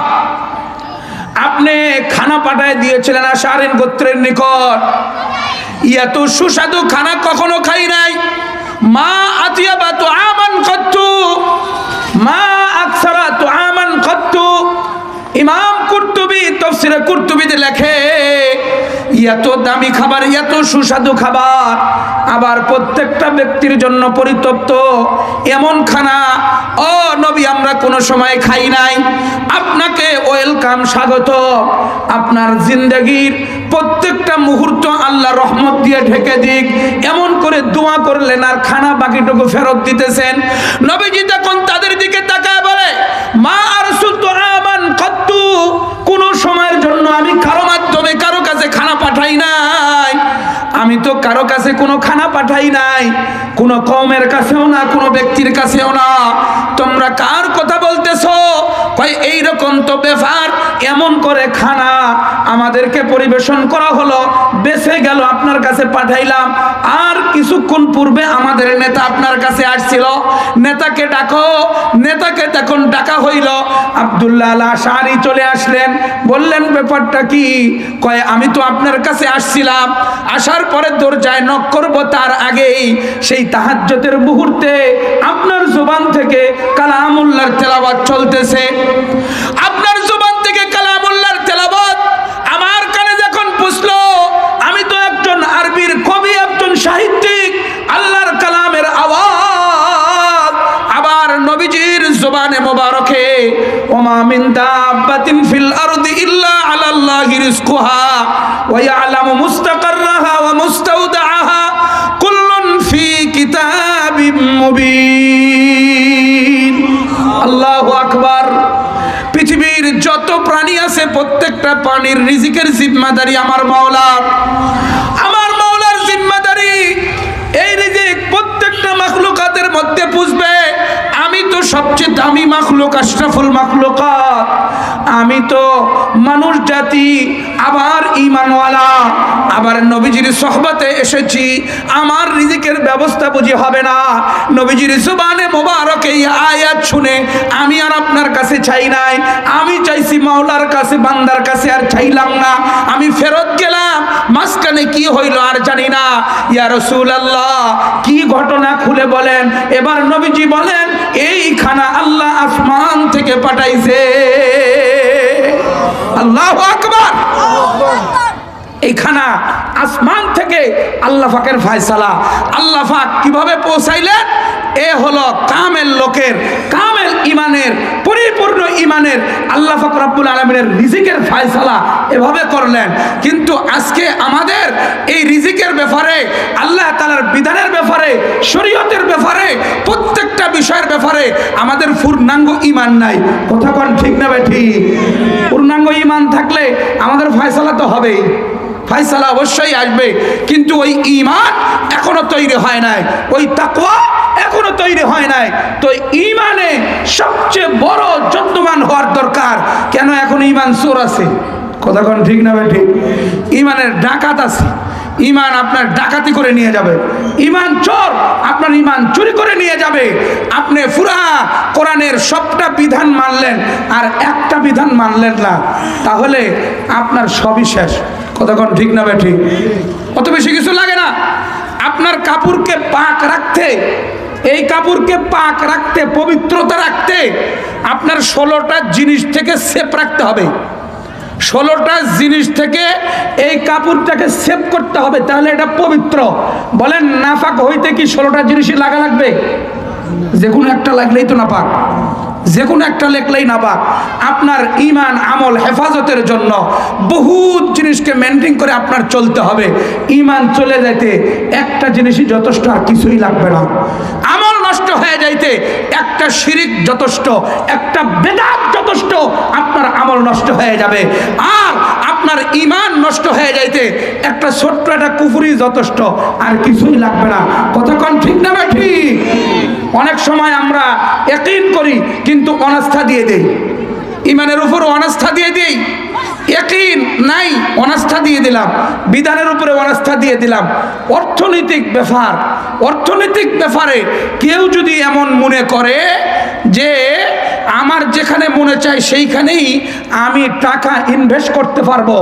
Speaker 1: আপনি খানা পাঠায় দিয়েছিলেন আশআরিন গোত্রের নিকট, এত সুস্বাদু খানা কখনো খাই নাই। মা আতিয়াবা তুআমান কত্তু, মা আকসারা তুআমান কত্তু। ইমাম কুরতুবী তাফসীরে কুরতুবীতে লেখে, এত দামি খাবার, এত সুস্বাদু খাবার, আবার প্রত্যেকটা ব্যক্তির জন্য পরিতপ্ত এমন খানা ও নবী আমরা কোনো সময় খাই নাই। আপনাকে ওয়েলকাম, স্বাগত। আপনার জিন্দেগির প্রত্যেকটা মুহূর্ত আল্লাহ রহমত দিয়ে ঢেকে দিক, এমন করে দোয়া করলেন। আর খানা বাকিটুকু ফেরত দিতেছেন। নবীজি তখন তাদের দিকে তাকায় বলে, মা আরসুলতু আমান কত্তু, কোন সময়ের জন্য আমি কারো মাধ্যমে কারো কাছে খানা পাঠাই নাই। আমি আমি তো কারো কাছে কোনো খানা পাঠাই নাই, কোনো কওমের কাছেও না, কোনো ব্যক্তির কাছেও না। তোমরা কার কথা বলতেছো? কয় এইরকম তো ব্যাপার, এমন করে খানা আমাদেরকে পরিবেশন করা হলো, বেঁচে গেল, আপনার কাছে পাঠাইলাম। আর কিছুক্ষণ পূর্বে আমাদের নেতা আপনার কাছে আসছিল, নেতাকে ডাকো। নেতাকে তখন ডাকা হইল। আব্দুল্লাহ আল আশআরী চলে আসলেন, বললেন ব্যাপারটা কি? কয় আমি তো আপনার কাছে আসছিলাম, আসার পরে দরজায় নক করব, তার আগেই সেই তাহাজ্জুদের মুহূর্তে আপনার জবান থেকে কালামুল্লাহর তেলাওয়াত চলতেছে। আপনার জবান থেকে কালামুল্লাহর তেলাওয়াত আমার কানে যখন পৌঁছলো, আমি তো একজন আরবির কবি, একজন সাহিত্যিক, আল্লাহর কালামের আওয়াজ। আবার নবীজির জবানে মোবারকে ওমা মিন দাব্বাতিন ফিল আরদি ইল্লা আলাল্লাহি রিজকুহা ওয়া ইয়ালামু মুস্তাকাররাহা ওয়া মুস্তাওদাআহা কুল্লুন ফি কিতাবিম মুবিন। আল্লাহু আকবার। পৃথিবীর যত প্রাণী আছে প্রত্যেকটা প্রাণীর রিজিকের জিম্মাদারি আমার মাওলার। আমার মাওলার জিম্মাদারি। এই রিজিক প্রত্যেকটা মাখলুকাতের মধ্যে পুষবে। আমি তো সবচেয়ে দামি মাখলুক, আশরাফুল মাখলুকাত। আমি তো মানুষ জাতি, আবার ঈমানওয়ালা, আবার নবীজির সোহবতে এসেছি। আমার রিজিকের ব্যবস্থা বুঝি হবে না? নবীজির জবানে মোবারকে এই আয়াত শুনে আমি আর আপনার কাছে চাই নাই, আমি চাইছি মাওলার কাছে, বান্দার কাছে আর চাইলাম না। আমি ফেরত গেলাম, মাঝখানে কি হইল আর জানি না। ইয়া রাসূলুল্লাহ, কি ঘটনা খুলে বলেন। এবার নবীজি বলেন, এই খানা আল্লাহ আসমান থেকে পাঠাইছে। আল্লাহু আকবার। এই খানা আসমান থেকে আল্লাহ পাকের ফয়সালা। আল্লাহ পাক কিভাবে পৌঁছাইলেন? এ হলো কামেল লোকের, কামেল ইমানের, পরিপূর্ণ ইমানের আল্লাহ পাক রব্বুল আলামিনের রিজিকের ফয়সালা এভাবে করলেন। কিন্তু আজকে আমাদের এই রিজিকের ব্যাপারে, আল্লাহ তাআলার বিধানের ব্যাপারে, শরীয়তের ব্যাপারে, প্রত্যেকটা বিষয়ের ব্যাপারে আমাদের পূর্ণাঙ্গ ঈমান নাই। কথা কোন ঠিক না ঠিক? পূর্ণাঙ্গ ঈমান থাকলে আমাদের ফয়সালা তো হবেই, ফয়সালা অবশ্যই আসবে। কিন্তু ওই ঈমান এখনো তৈরি হয় নাই, ওই তাকওয়া এখনো তৈরি হয় নাই। তো ঈমানে সবচেয়ে বড় যত্নবান হওয়ার দরকার। কেন? এখন ঈমান চোর আছে। কথা কোন ঠিক না ঠিক? ঈমানের ডাকাত আছে। ঈমান আপনার ডাকাতি করে নিয়ে যাবে। ঈমান চোর আপনার ঈমান চুরি করে নিয়ে যাবে। আপনি পুরা কোরআনের সবটা বিধান মানলেন আর একটা বিধান মানলেন না, তাহলে আপনার সবই শেষ। কথা কোন ঠিক না ঠিক? অত বেশি কিছু লাগে না। আপনার কাপড়কে পাক রাখতে, এই কাপড়কে পাক রাখতে, পবিত্রতা রাখতে আপনার 16টা জিনিস থেকে সেফ রাখতে হবে। 16টা জিনিস থেকে এই কাপড়টাকে সেভ করতে হবে, তাহলে এটা পবিত্র। বলেন নাপাক হইতে কি 16টা জিনিসই লাগা লাগবে? যে কোনো একটা লাগলেই তো নাপাক, যে কোনো একটা লেখলেই নাপাক। আপনার ঈমান আমল হেফাজতের জন্য বহুত জিনিসকে মেনটেন করে আপনার চলতে হবে। ঈমান চলে যাইতে একটা জিনিসই যথেষ্ট, আর কিছুই লাগবে না। আমল নষ্ট হয়ে যাইতে একটা শিরিক যথেষ্ট, একটা বেদাত যথেষ্ট, আপনার আমল নষ্ট হয়ে যাবে। আর আপনার ঈমান নষ্ট হয়ে যাইতে একটা ছোট্ট একটা কুফরি যথেষ্ট, আর কিছুই লাগবে না। কথা কোন ঠিক না ঠিক? অনেক সময় আমরা ইয়াকিন করি কিন্তু অনাস্থা দিয়ে দেই, ঈমানের উপর অনাস্থা দিয়ে দেই। ইয়াকিন নাই, অনাস্থা দিয়ে দিলাম, বিধানের উপরে অনাস্থা দিয়ে দিলাম। অর্থনৈতিক ব্যাপার, অর্থনৈতিক ব্যাপারে কেউ যদি এমন মনে করে যে আমার যেখানে মনে চায় সেইখানেই আমি টাকা ইনভেস্ট করতে পারবো,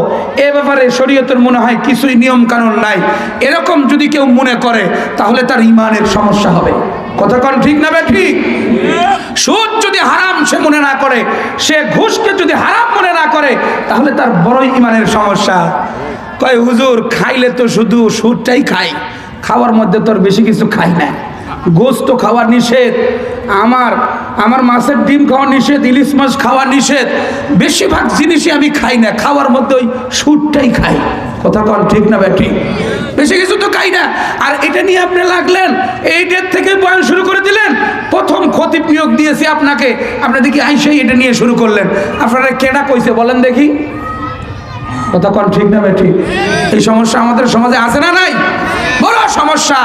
Speaker 1: এ ব্যাপারে শরীয়তের মনে হয় কিছুই নিয়ম কানুন নাই, এরকম যদি কেউ মনে করে তাহলে তার ঈমানের সমস্যা হবে। কথা কোন ঠিক না ঠিক? সুদ যদি হারাম সে মনে না করে, সে ঘুষকে যদি হারাম মনে না করে, তাহলে তার বড়ই ঈমানের সমস্যা। কয় হুজুর খাইলে তো শুধু সুদটাই খাই, খাওয়ার মধ্যে তোর বেশি কিছু খাই না। গোস্ত খাওয়া নিষেধ, আমার মাছের ডিম খাওয়া নিষেধ, ইলিশ মাছ খাওয়া নিষেধ, বেশিরভাগ জিনিসই আমি খাই না, খাওয়ার মধ্যে ওই সুদটাই খাই। কথা কোন ঠিক না ঠিক? বেশি কিছু তো খাই না। আর এটা নিয়ে আপনি লাগলেন, এই ডেট থেকে বয়ান শুরু করে দিলেন। প্রথম খতিব নিয়োগ দিয়েছি আপনাকে, আপনি দেখি আইসাই এটা নিয়ে শুরু করলেন। আপনারা কেডা কইছে বলেন দেখি? কথা কোন ঠিক না ঠিক? এই সমস্যা আমাদের সমাজে আছে না নাই? সমস্যা,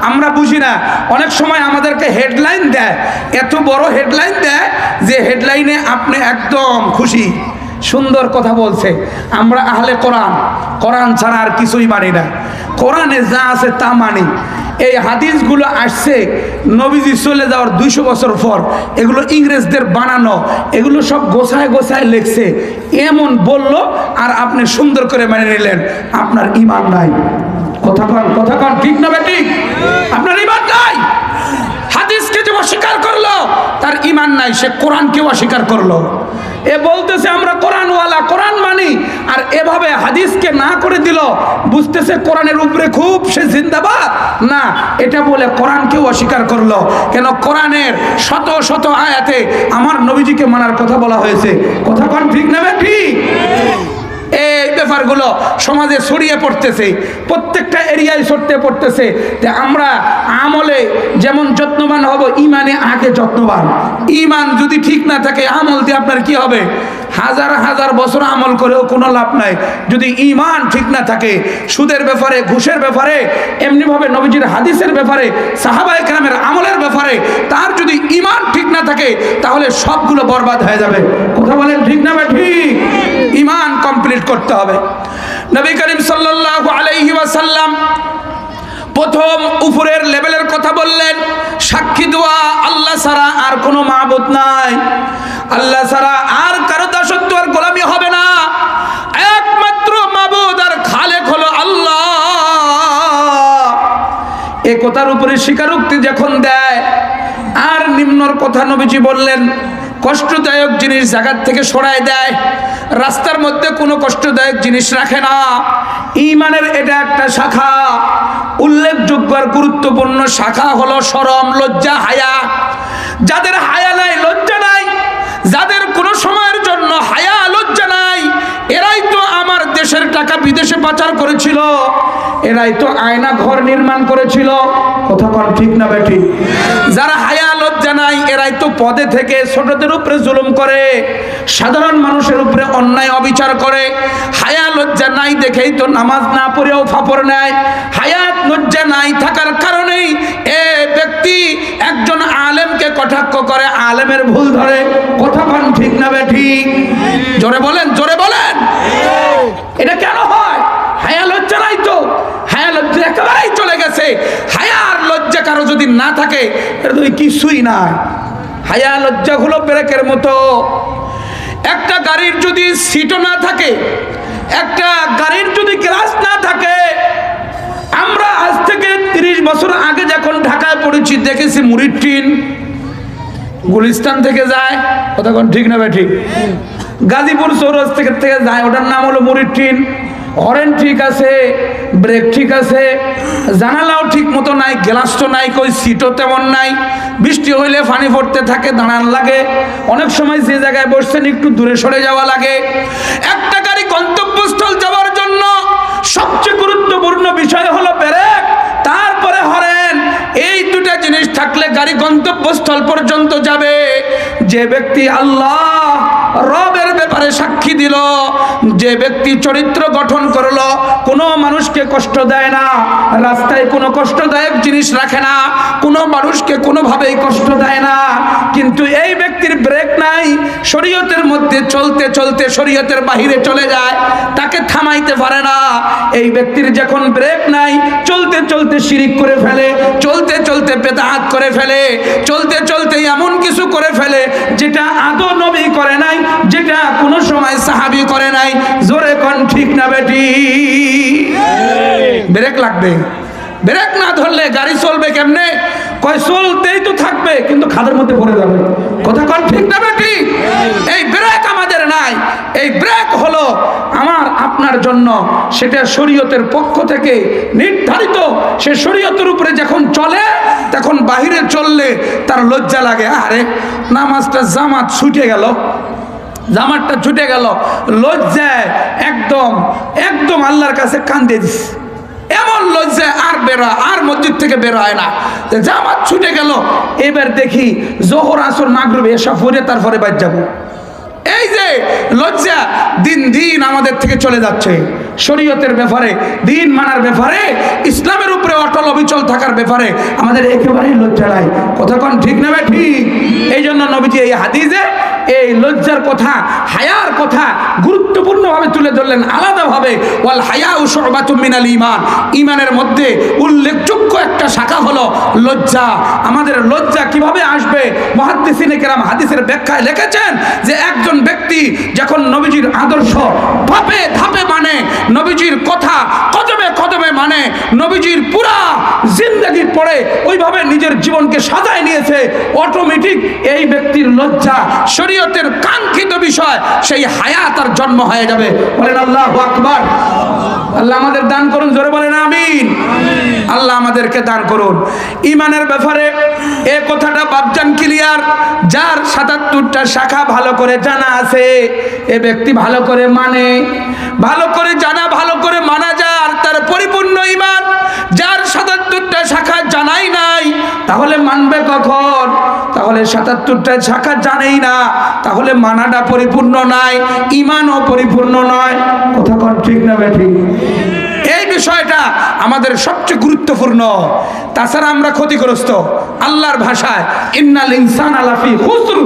Speaker 1: আমরা বুঝি না। অনেক সময় আমাদেরকে হেডলাইন দেয়, এত বড় হেডলাইন দেয় যে হেডলাইনে আপনি একদম খুশি, সুন্দর কথা বলছে। আমরা আহলে কোরআন, কোরআন ছাড়া আর কিছুই মানি না, কোরআনে যা আছে তা মানি। এই হাদিসগুলো আসছে নবীজি চলে যাওয়ার 200 বছর পর, এগুলো ইংরেজদের বানানো, এগুলো সব গোছায় গোছায় লেখছে। এমন বলল আর আপনি সুন্দর করে মেনে নিলেন, আপনার ঈমান নাই। কথা কন ঠিক না বেঠিক? আপনার ঈমান নাই। হাদিসকে যে অস্বীকার করলো তার ঈমান নাই, সে কোরআনকেও অস্বীকার করলো। এ বলতেছে আমরা কোরআনওয়ালা, কোরআন মানি, আর এভাবে হাদিসকে না করে দিল, বুঝতেছে কোরআনের উপরে খুব সে জিন্দাবাদ না, এটা বলে কোরআনকেও অস্বীকার করলো। কেন? কোরআনের শত শত আয়াতে আমার নবীজিকে মানার কথা বলা হয়েছে। কথা কোন ঠিক না ঠিক? এই ব্যাপারগুলো সমাজে ছড়িয়ে পড়তেছে, প্রত্যেকটা এরিয়ায় ছড়িয়ে পড়তেছে। যে আমরা আমলে যেমন যত্নবান হব, ইমানে আগে যত্নবান। ইমান যদি ঠিক না থাকে, আমল দিয়ে আপনার কি হবে? হাজার হাজার বছর আমল করেও কোনো লাভ নাই যদি ইমান ঠিক না থাকে। সুদের ব্যাপারে, ঘুষের ব্যাপারে, এমনিভাবে নবীজির হাদিসের ব্যাপারে, সাহাবায়ে কেরামের আমলের ব্যাপারে তার যদি ইমান ঠিক না থাকে, তাহলে সবগুলো বরবাদ হয়ে যাবে। কথা বলেন ঠিক না ঠিক? ইমান কমপ্লিট করতে হবে। নবী করিম সাল্লাল্লাহু আলাইহি ওয়াসাল্লাম প্রথম উপরের লেভেলের কথা বললেন, সাক্ষী দেওয়া আল্লাহ ছাড়া আর কোনো মাবুদ নাই, আল্লাহ ছাড়া আর কারো দাসত্ব আর গোলামি হবে না, একমাত্র মাবুদ আর খালেক হলো আল্লাহ। এই কথার উপরে স্বীকারোক্তি যখন দেয়, আর নিম্নর কথা নবীজি বললেন, কষ্টদায়ক জিনিস জায়গার থেকে সরায় দেয়, রাস্তার মধ্যে কোনো কষ্টদায়ক জিনিস রাখে না। ঈমানের এটা একটা শাখা, উল্লেখযোগ্য আর গুরুত্বপূর্ণ শাখা হলো শরম, লজ্জা, হায়া। যাদের হায়া নাই, লজ্জা নাই, যাদের কোনো সময়ের জন্য হায়া লজ্জা নাই, এরাই তো আমার দেশের টাকা বিদেশে পাচার করেছিল, এরাই তো আয়না ঘর নির্মাণ করেছিল। কথা কোন ঠিক না বেঠিক? যারা হায়া লজ্জা নাই, এরাই তো পদে থেকে ছোটদের উপরে জুলুম করে, সাধারণ মানুষের উপরে অন্যায় অবিচার করে। হায়া লজ্জা নাই দেখেই তো নামাজ না পড়েও ফাপড় নেয়। হায়াত লজ্জা নাই থাকার কারণেই এ ব্যক্তি একজন আলেমকে কটাক্ষ করে, আলেমের ভুল ধরে। কথা কোন ঠিক না বেঠিক? জোরে বলেন, জোরে বলেন। এটা কেন হয়? হায়া লজ্জা নাই তো, হায়া লজ্জা একেবারেই চলে গেছে। হায়া আর লজ্জা কারো যদি না থাকে, এটা তো কিছুই না। হায়া লজ্জা হলো ব্রেকের মতো। একটা গাড়ির যদি সিটও না থাকে, একটা গাড়ির যদি গ্লাস না থাকে, আমরা আজ থেকে 30 বছর আগে যখন ঢাকায় পড়েছি দেখেছি মুড়ির টিন গুলিস্তান থেকে যায়। কথা কোন ঠিক না ঠিক? গাজীপুর চৌরাস থেকে যায়, ওটার নাম হলো মুড়ির টিন। হরেন ঠিক আছে, ব্রেক ঠিক আছে, জানালাও ঠিক মতো নাই, গ্লাস তো নাই, কই সিটও তেমন নাই। বৃষ্টি হইলে পানি পড়তে থাকে, দাঁড়ান লাগে। অনেক সময় যে জায়গায় বসছেন একটু দূরে সরে যাওয়া লাগে। একটা গাড়ি গন্তব্যস্থল যাওয়ার জন্য সবচেয়ে গুরুত্বপূর্ণ বিষয় হলো ব্রেক, তারপরে হরেন। এই দুটা জিনিস থাকলে গাড়ি গন্তব্যস্থল পর্যন্ত যাবে। যে ব্যক্তি আল্লাহ রবের ব্যাপারে সাক্ষী দিল, যে ব্যক্তি চরিত্র গঠন করলো, কোনো মানুষকে কষ্ট দেয় না, রাস্তায় কোনো কষ্টদায়ক জিনিস রাখে না, কোনো মানুষকে কোনোভাবেই কষ্ট দেয় না, কিন্তু এই ব্যক্তির ব্রেক নাই, শরীয়তের মধ্যে চলতে চলতে শরীয়তের বাহিরে চলে যায়, তাকে থামাইতে পারে না। এই ব্যক্তির যখন ব্রেক নাই, চলতে চলতে শিরিক করে ফেলে, চলতে চলতে বেদাত করে ফেলে, চলতে চলতে এমন কিছু করে ফেলে যেটা আদৌ নবী করে নাই, যেটা কোনো সময় সাহাবী করে নাই। জোরে কোন ঠিক না বেটি? ব্রেক লাগবে, ব্রেক না ধরলে গাড়ি চলবে কেমনে? কয় চলতেই তো থাকবে, কিন্তু খাদের মধ্যে পড়ে যাবে। কথা কোন ঠিক না বেটি? এই ব্রেক আমাদের নাই। এই ব্রেক হলো আমার আপনার জন্য, সেটা শরীয়তের পক্ষ থেকে নির্ধারিত। সে শরীয়তের উপরে যখন চলে, তখন বাহিরে চললে তার লজ্জা লাগে, আরে নামাজটা জামাত ছুটে গেল, জামাতটা ছুটে গেল, লজ্জায় একদম একদম আল্লাহর কাছে কান্দে দিস। এমন লজ্জায় আর বেরোয়, আর মসজিদ থেকে বেরোয় না। জামাত ছুটে গেল, এবার দেখি জোহর আসর মাগরিব এসব পড়ে তারপরে বাদ যাবো। এই যে লজ্জা দিন দিন আমাদের থেকে চলে যাচ্ছে। শরীয়তের ব্যাপারে, দিন মানার ব্যাপারে, ইসলামের উপরে অটল অবিচল থাকার ব্যাপারে আমাদের একেবারেই লজ্জা নাই। কথা কোন ঠিক না ঠিক? এই জন্য নবীজি এই হাদিসে এই লজ্জার কথা, হায়ার কথা গুরুত্বপূর্ণভাবে তুলে ধরলেন আলাদাভাবে। ওয়াল হায়াউ শুবাতুম মিনাল ঈমান, ঈমানের মধ্যে উল্লেখযোগ্য একটা শাখা হলো লজ্জা। আমাদের লজ্জা কিভাবে আসবে? মুহাদ্দিসিনে কেরাম হাদিসের ব্যাখ্যায় লিখেছেন যে একজন ব্যক্তি যখন নবীজির আদর্শ ধাপে ধাপে মানে, নবীজির কথা কদমে কদমে মানে, নবীজির পুরা জিন্দেগি পড়ে ওইভাবে নিজের জীবনকে সাজায় নিয়েছে, অটোমেটিক এই ব্যক্তির লজ্জা শরীয়তের কাঙ্ক্ষিত বিষয়, সেই হায়া তার জন্ম হয়ে যাবে। বলেন আল্লাহু আকবার। আল্লাহ আমাদের দান করুন, জোরে বলেন আমিন। আল্লাহ আমাদেরকে দান করুন। ঈমানের ব্যাপারে এই কথাটা বাপজান ক্লিয়ার। যার ৭৭টা শাখা ভালো করে জানা আছে, এ ব্যক্তি ভালো করে মানে, ভালো করে জানা, ভালো করে মানা, যার তার পরিপূর্ণ ঈমান। যার ৭৭টা শাখা জানাই নাই, তাহলে মানবে কখন? তাহলে ৭৭টা শাখা জানেই না, তাহলে মানাটা পরিপূর্ণ নাই, ঈমানও পরিপূর্ণ নয়। কথা কোন ঠিক না ঠিক? এই বিষয়টা আমাদের সবচেয়ে গুরুত্বপূর্ণ। তাছাড়া আমরা ক্ষতিগ্রস্ত। আল্লাহর ভাষায় ইন্নাল ইনসানা লাফি খুসর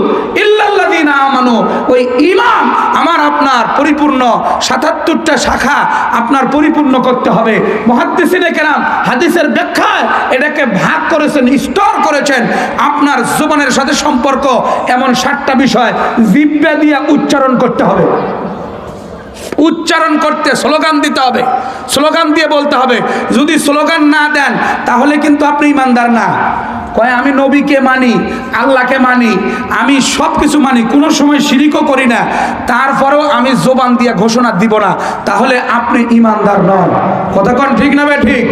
Speaker 1: ইল্লাল্লাযিনা আমানু, ওই ঈমান আমার আপনার পরিপূর্ণ, ৭৭টা শাখা আপনার পরিপূর্ণ করতে হবে। মুহাদ্দিসিনে কেরাম হাদিসের ব্যাখ্যায় এটাকে ভাগ করেছেন, স্তর করেছেন। আপনার জবানের সাথে সম্পর্ক এমন 7টা বিষয় জিহ্বা দিয়ে উচ্চারণ করতে হবে। উচ্চারণ করতে স্লোগান দিতে হবে, স্লোগান দিয়ে বলতে হবে। যদি স্লোগান না দেন তাহলে কিন্তু আপনি ইমানদার না। কয় আমি নবীকে মানি, আল্লাহকে মানি, আমি সব কিছু মানি, কোনো সময় শিরিকও করি না, তারপরেও আমি জবান দিয়ে ঘোষণা দিব না, তাহলে আপনি ইমানদার নন। কথা কোন ঠিক না ঠিক?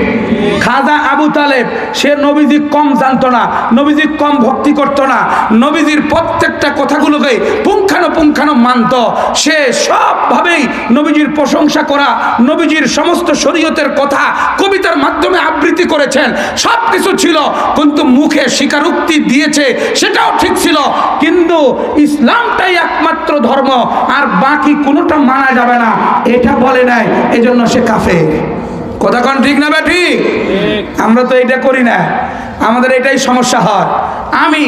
Speaker 1: খাজা আবু তালেব সে নবীজি কম জানতো না, নবীজি কম ভক্তি করতো না, নবীজির প্রত্যেকটা কথাগুলোকে পুঙ্খানুপুঙ্খানু মানত। সে সবভাবেই নবীজির প্রশংসা করা, নবীজির সমস্ত শরীয়তের কথা কবিতার মাধ্যমে আবৃত্তি করেছেন, সব কিছু ছিল, কিন্তু মুখে স্বীকারোক্তি দিয়েছে, সেটাও ঠিক ছিল, কিন্তু ইসলামটাই একমাত্র ধর্ম আর বাকি কোনোটা মানা যাবে না, এটা বলে নাই, এজন্য সে কাফের। কথা কোন ঠিক না ঠিক? আমরা তো এটা করি না, আমাদের এটাই সমস্যা হয়। আমি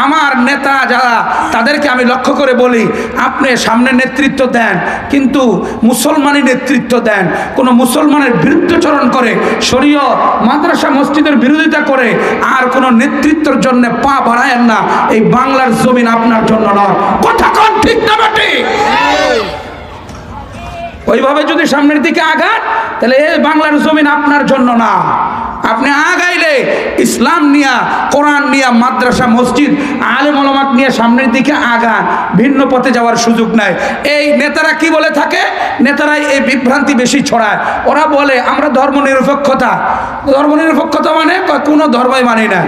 Speaker 1: আমার নেতা যারা, তাদেরকে আমি লক্ষ্য করে বলি, আপনি সামনে নেতৃত্ব দেন, কিন্তু মুসলমানই নেতৃত্ব দেন। কোনো মুসলমানের বিরুদ্ধাচরণ করে, শরীয়ত মাদ্রাসা মসজিদের বিরোধিতা করে, আর কোনো নেতৃত্বের জন্য পা বাড়ায়েন না। এই বাংলার জমিন আপনার জন্য নয়। কথা কোন ঠিক না ঠিক? ওইভাবে যদি সামনের দিকে আগান, তাহলে এই বাংলার জমিন আপনার জন্য না। আপনি আগাইলে ইসলাম নিয়া, কোরআন নিয়া, মাদ্রাসা মসজিদ আলেম ওলামাক নিয়ে সামনের দিকে আগান, ভিন্ন পথে যাওয়ার সুযোগ নাই। এই নেতারা কি বলে থাকে? নেতারাই এই বিভ্রান্তি বেশি ছড়ায়। ওরা বলে আমরা ধর্মনিরপেক্ষতা। ধর্মনিরপেক্ষতা মানে কোনো ধর্মই মানি না।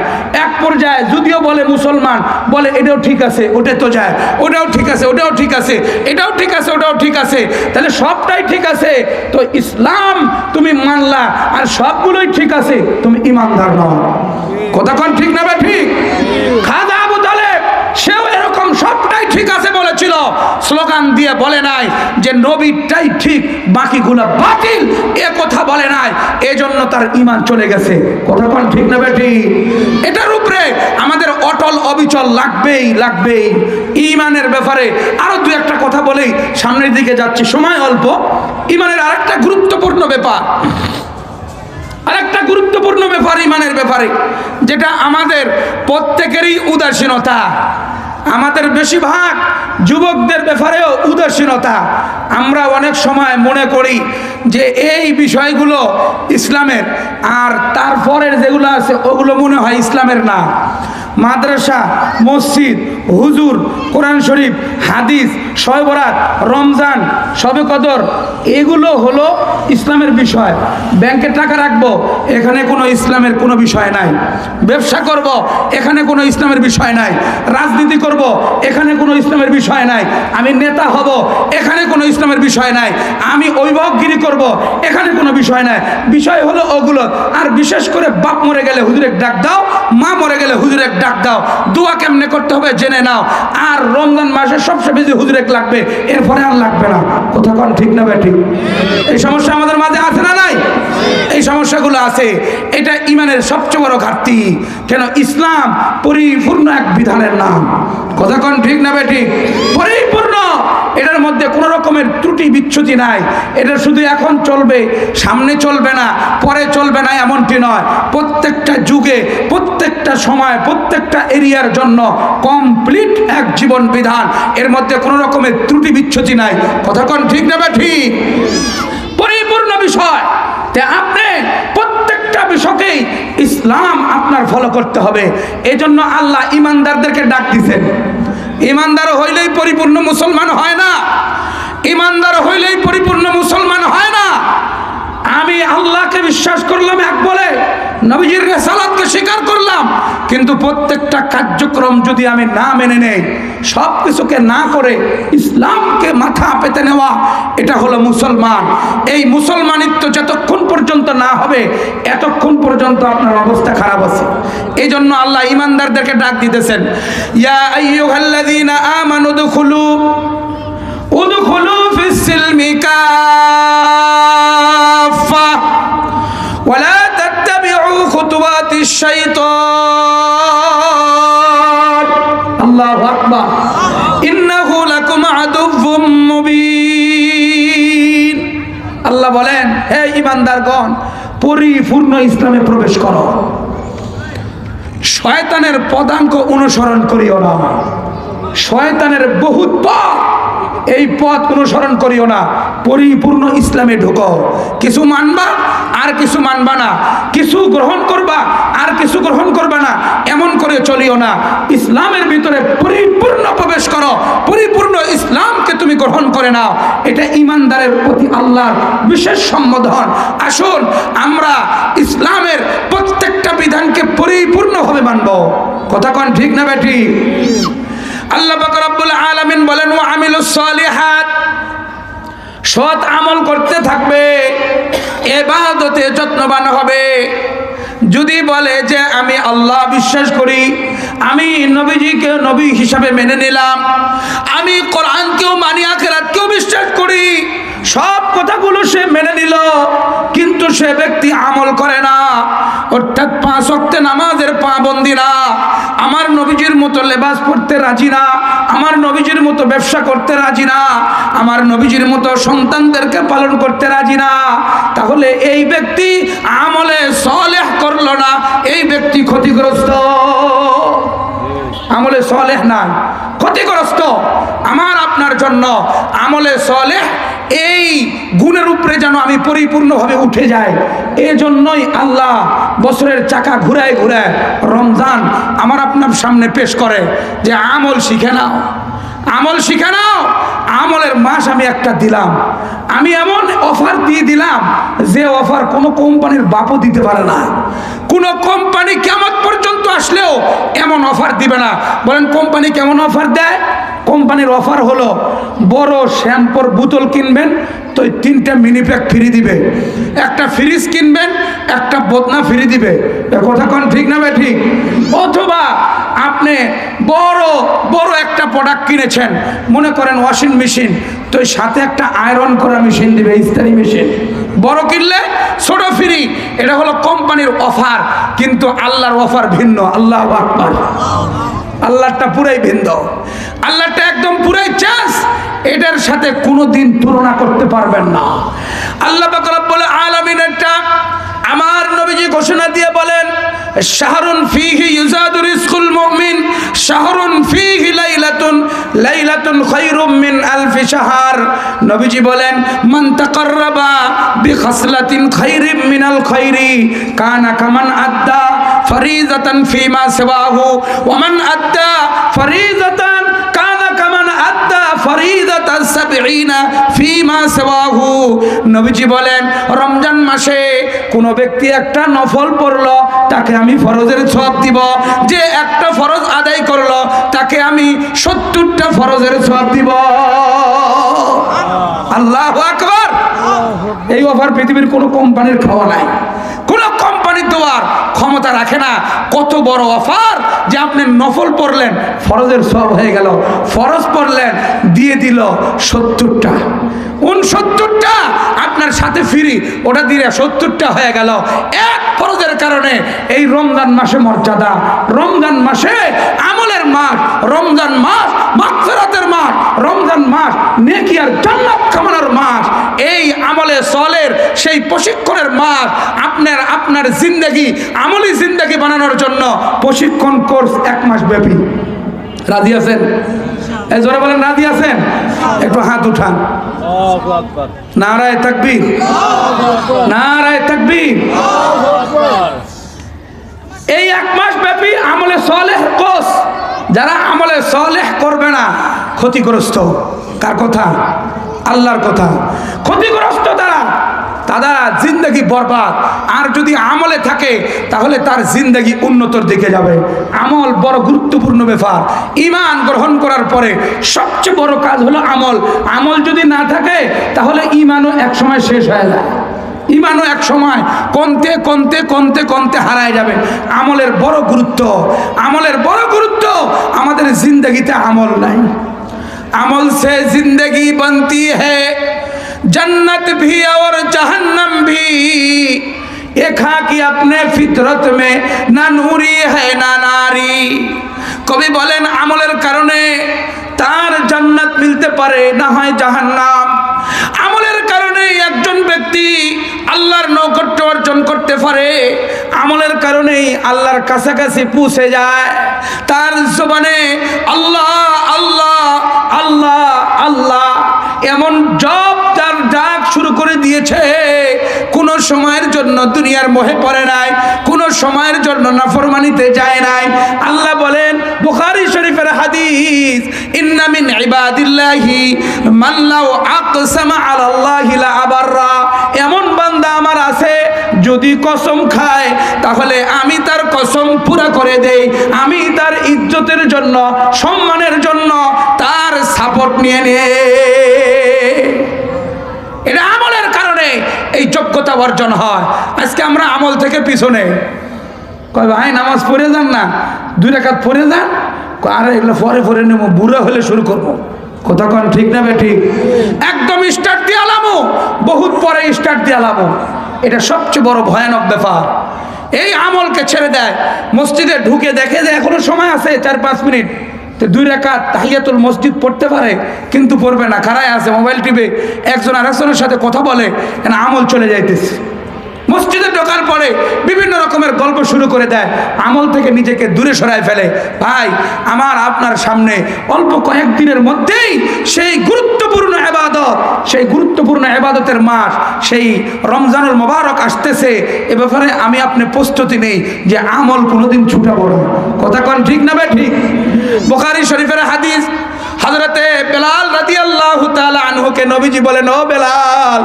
Speaker 1: এক পর্যায়ে যদিও বলে মুসলমান, বলে এটাও ঠিক আছে, ওটা তো যায়, ওটাও ঠিক আছে, ওটাও ঠিক আছে, এটাও ঠিক আছে, ওটাও ঠিক আছে, তাহলে সবটাই ঠিক আছে। তো ইসলাম তুমি মানলা আর সবগুলোই ঠিক আছে, তুমি ইমানদার নও। কথা কোন ঠিক না ঠিক? খাজা আবু তালেব সেও এরকম সবটাই ঠিক আছে বলেছিল, স্লোগান দিয়ে বলে নাই যে নবীটাই ঠিক বাকিগুলো বাতিল, এ কথা বলে নাই, এজন্য তার ঈমান চলে গেছে। কথা কোন ঠিক না ঠিক? এটার উপরে আমাদের অটল অবিচল লাগবেই লাগবেই। ঈমানের ব্যাপারে আরো দুই একটা কথা বলেই সামনের দিকে যাচ্ছি, সময় অল্প। ঈমানের আরেকটা গুরুত্বপূর্ণ ব্যাপার, আরেকটা গুরুত্বপূর্ণ ব্যাপার ঈমানের ব্যাপারে, যেটা আমাদের প্রত্যেকেরই উদাসীনতা। আমাদের বেশিরভাগ যুবকদের ব্যাপারেও উদাসীনতা। আমরা অনেক সময় মনে করি যে এই বিষয়গুলো ইসলামের, আর তারপরের যেগুলো আছে ওগুলো মনে হয় ইসলামের না। মাদ্রাসা, মসজিদ, হুজুর, কোরআন শরীফ, হাদিস, শবে বরাত, রমজান, শবে কদর, এগুলো হলো ইসলামের বিষয়। ব্যাংকে টাকা রাখবো, এখানে কোনো ইসলামের কোনো বিষয় নাই। ব্যবসা করব, এখানে কোনো ইসলামের বিষয় নাই। রাজনীতি করব, এখানে কোনো ইসলামের বিষয় নাই। আমি নেতা হব, এখানে কোনো ইসলামের বিষয় নাই। আমি অভিভাবকগিরি করব, এখানে কোনো বিষয় নাই। বিষয় হলো ওগুলো। আর বিশেষ করে বাপ মরে গেলে হুজুরে ডাক দাও, মা মরে গেলে হুজুরে ডাক দাও, দোয়া কেমনে করতে হবে জেনে নাও। আর রমজান মাসে সবচেয়ে বেশি হুজুরে লাগবে, এরপরে আর লাগবে না। কথা কোন কোন ঠিক না ঠিক? এই সমস্যা আমাদের মাঝে আছে না নাই? এই সমস্যাগুলো আছে। এটা ইমানের সবচেয়ে বড় ঘাটতি। কেন? ইসলাম পরিপূর্ণ এক বিধানের নাম। কথা কোন ঠিক না ঠিক? পরিপূর্ণ। এটার মধ্যে কোনো রকমের ত্রুটি বিচ্যুতি নাই। এটা শুধু এখন চলবে, সামনে চলবে না, পরে চলবে না এমনটি নয়। প্রত্যেকটা যুগে, প্রত্যেকটা সময়, প্রত্যেকটা এরিয়ার জন্য কমপ্লিট এক জীবন বিধান। এর মধ্যে কোনো রকমের ত্রুটি বিচ্যুতি নাই। কথা কোন ঠিক না ঠিক? পরিপূর্ণ বিষয়। আপনি প্রত্যেকটা বিষয়কেই ইসলাম আপনার ফলো করতে হবে। এই জন্য আল্লাহ ইমানদারদেরকে ডাক দিছেন। ইমানদার হইলেই পরিপূর্ণ মুসলমান হয় না। ইমানদার হইলেই পরিপূর্ণ মুসলমান হয় না। আমি আল্লাহকে বিশ্বাস করলাম এক বলে, নবীজির রিসালাতকে স্বীকার করলাম, কিন্তু প্রত্যেকটা কার্যক্রম যদি আমি না মেনে নেই, সব কিছুকে না করে ইসলামকে মাথা পেতে নেওয়া, এটা হলো মুসলমান। এই মুসলমানিত্ব যতক্ষণ পর্যন্ত না হবে, এতক্ষণ পর্যন্ত আপনার অবস্থা খারাপ আছে। এই জন্য আল্লাহ ইমানদারদেরকে ডাক দিতেছেন, ইয়া আইয়ুহাল্লাযীনা আমানু উদখুলু ফিস-সিলমি কাফা ওয়ালা তাত্তাবিউ খুতুওয়াতিশ শাইতান। আল্লাহু আকবার। ইন্নাহু লাকুম আদুউম মুবিন। আল্লাহ বলেন, হে ঈমানদারগণ, পরিপূর্ণ ইসলামে প্রবেশ করো। শয়তানের পদাঙ্ক অনুসরণ করিও না। শয়তানের বহুত পথ, এই পথ অনুসরণ করিও না। পরিপূর্ণ ইসলামে ঢুকো। কিছু মানবা আর কিছু মানবা না, কিছু গ্রহণ করবা আর কিছু গ্রহণ করবা না, এমন করে চলিও না। ইসলামের ভিতরে পরিপূর্ণ প্রবেশ করো, পরিপূর্ণ ইসলামকে তুমি গ্রহণ করে নাও। এটা ইমানদারের প্রতি আল্লাহর বিশেষ সম্বোধন। আসুন আমরা ইসলামের প্রত্যেকটা বিধানকে পরিপূর্ণভাবে মানব। কথা কোন ঠিক না বেঠি? আল্লাহ পাক রব্বুল আলামিন বলেন, ওয়া আমিলুস সালিহাত, সৎ আমল করতে থাকবে, ইবাদতে যত্নবান হবে। যদি বলে যে আমি আল্লাহ বিশ্বাস করি, আমি নবীজিকে নবী হিসাবে মেনে নিলাম, আমি কোরআনকেও মানি, আখিরাতকেও বিশ্বাস করি, সব কথাগুলো সে মেনে নিল, কিন্তু সে ব্যক্তি আমল করে না, অর্থাৎ 5 ওয়াক্তে নামাজের পাবন্দি না, আমার নবীজির মতো লেবাস পরতে রাজি না, আমার নবীজির মতো ব্যবসা করতে রাজি না, আমার নবীজির মতো সন্তানদেরকে পালন করতে রাজি না, তাহলে এই ব্যক্তি আমলে সালেহ করলো না, এই ব্যক্তি ক্ষতিগ্রস্ত। আমলে সালেহ নাই, ক্ষতিগ্রস্ত। আমার আপনার জন্য আমলে সালেহ, এই গুণের উপরে যেন আমি পরিপূর্ণভাবে উঠে যাই, এই জন্যই আল্লাহ বছরের চাকা ঘুরায় ঘুরায় রমজান আমার আপনার সামনে পেশ করে যে আমল শিখে নাও, আমল শিখে নাও। আমলের মাস আমি একটা দিলাম, আমি এমন অফার দিয়ে দিলাম যে অফার কোনো কোম্পানির বাপও দিতে পারে না। কোনো কোম্পানি কিয়ামত পর্যন্ত আসলেও এমন অফার দিবে না। বলেন কোম্পানি কেমন অফার দেয়? কোম্পানির অফার হলো, বড় শ্যাম্পুর বোতল কিনবেন তো 3টা মিনি প্যাক ফ্রি দিবে, একটা ফ্রিজ কিনবেন একটা বোতনা ফ্রি দিবে। কথা কোন ঠিক না ভাই ঠিক? অথবা আপনি বড় বড় একটা প্রোডাক্ট কিনেছেন, মনে করেন ওয়াশিং মেশিন, তো সাথে একটা আয়রন করা মেশিন দিবে, ইস্ত্রি মেশিন। বড় কিনলে ছোট ফ্রি। এটা হলো কোম্পানির অফার, কিন্তু আল্লাহর অফার ভিন্ন। আল্লাহু আকবার। আল্লাহটা পুরাই ভিন্ন, আল্লাহটা একদম পুরাই চান্স। এটার সাথে কোনোদিন তুলনা করতে পারবেন না। আল্লাহ পাক রব্বুল আলামিনটা আমার নবীজি ঘোষণা দিয়ে বলেন, শাহরুন ফীহি ইউজাদু রিজকুল মুমিন, শাহরুন ফীহি লাইলাতুন খায়রুম মিন আলফি শাহর। নবীজি বলেন, মান তাকাররাবা বিখাসলাতিন খায়রিম মিনাল খায়রি কানা কামান আদ্দা ফরিজাতান ফীমা সিওয়াহু ওয়া মান আদ্দা ফরিজাতান কানা কামান আদ্দা ফরিজাতান 70 ফীমা সিওয়াহু। নবীজি বলেন, রমজান মাসে কোন ব্যক্তি একটা নফল পড়লো, তাকে আমি ফরজের সওয়াব দিব। যে একটা ফরজ আদায় করলো, তাকে আমি 70টা ফরজের সওয়াব দিব। আল্লাহু আকবার। এই অফার পৃথিবীর কোন কোম্পানির খাওয়া নাই, কোন কোম্পানি দেওয়ার ক্ষমতা রাখে না। কত বড় অফার যে আপনি নফল পড়লেন, ফরজের সওয়াব হয়ে গেল, ফরজ পড়লেন দিয়ে দিল 70টা, 69টা আপনার সাথে ফ্রি, ওটা দিয়ে 70টা হয়ে গেল এক ফরজের কারণে। এই রমজান মাসে মর্যাদা, রমজান মাসে আমলের মাস, রমজান মাস মাগফিরাতের মাস, রমজান মাস নেকি আর জান্নাত কামনার মাস। এই আমলে সলের সেই প্রশিক্ষণের মাস। আপনার জিন্দেগি আমলি জিন্দেগি বানানোর জন্য প্রশিক্ষণ কোর্স 1 মাস ব্যাপী। রাজি আছেন? এই জোরে বলেন রাজি আছেন? একটু হাত উঠান। নারায়ে তাকবীর, নারায়ে তাকবীর। এই 1 মাস ব্যাপী আমলে সলেহ কোর্স। যারা আমলে সলেহ করবে না ক্ষতিগ্রস্ত। কার কথা? আল্লাহর কথা। ক্ষতিগ্রস্ত তারা জিন্দগি বরবাদ। আর যদি আমলে থাকে তাহলে তার জিন্দগি উন্নতর দিকে যাবে। আমল বড় গুরুত্বপূর্ণ ব্যাপার। ঈমান গ্রহণ করার পরে সবচেয়ে বড় কাজ হলো আমল। আমল যদি না থাকে তাহলে ঈমানও এক সময় শেষ হয়ে যায়। ঈমানও এক সময় কমতে কমতে কমতে কমতে হারায় যাবে। আমলের বড় গুরুত্ব, আমলের বড় গুরুত্ব। আমাদের জিন্দগিতে আমল নাই। আমল से जिंदगी बनती है, जन्नत भी और जहन्नम भी। ये खा कि अपने फितरत में ना नूरी है ना नारी। कवि बोलेन আমলের কারণে তার জান্নাত মিলতে পারে, না হয় জাহান্নাম। আমলের কারণে একজন ব্যক্তি আল্লাহর নৈকট্য অর্জন করতে পারে। আমলের কারণেই আল্লাহর কাছাকাছি পৌঁছে যায়। তার জবানে আল্লাহ আল্লাহ আল্লাহ আল্লাহ এমন জপ তার ডাক শুরু করে দিয়েছে। কোন সময়ের জন্য দুনিয়ার মোহে পড়ে নাই, কোন সময়ের জন্য নাফরমানিতে যায় নাই। আল্লাহ বলেন বুখারী শরীফের হাদিস, ইন্না মিন ইবাদিল্লাহি মান লাউ আকসামা আলাল্লাহি লা আবাররা। এমন বান্দা আমার আছে যদি কসম খায় তাহলে আমি তার কসম পুরা করে দেই। আমি তার ইজ্জতের জন্য, সম্মানের জন্য তার সাপোর্ট নিয়ে নে। এটা আমলের কারণে এই যোগ্যতা অর্জন হয়। আজকে আমরা আমল থেকে পিছনে। কয় ভাই নামাজ পড়ে যান না, 2 রাকাত পড়ে যান। আরে এগুলো পরে পরে নেবো, বুড়া হলে শুরু করবো। কথা কন ঠিক না বেঠিক? একদম স্টার্ট দিয়ে আলামো, বহুত পরে স্টার্ট দিয়ে আলামো। এটা সবচেয়ে বড় ভয়ানক ব্যাপার। এই আমলকে ছেড়ে দেয়। মসজিদে ঢুকে দেখে যে এখনো সময় আছে 4-5 মিনিট, তো 2 রাকাত তাহিয়াতুল মসজিদ পড়তে পারে কিন্তু পড়বে না, খাড়ায় আছে মোবাইল টিপে, একজন আরেকজনের সাথে কথা বলে, আমল চলে যাইতেছে। মসজিদে ঢোকার পরে বিভিন্ন রকমের গল্প শুরু করে দেয়, আমল থেকে নিজেকে দূরে সরায় ফেলে। ভাই আমার আপনার সামনে অল্প কয়েকদিনের মধ্যেই সেই গুরুত্বপূর্ণ ইবাদত, সেই গুরুত্বপূর্ণ ইবাদতের মাস, সেই রমজানুল মুবারক আসতেছে। এ ব্যাপারে আমি আপনি প্রস্তুতি নেই যে আমল কোনোদিন ছুটাবো না। কথা কন ঠিক না ভাই ঠিক? বুখারী শরীফের হাদিস, হযরতে বেলাল রাদিয়াল্লাহু তাআলা আনহুকে নবীজি বলেন, ও বেলাল,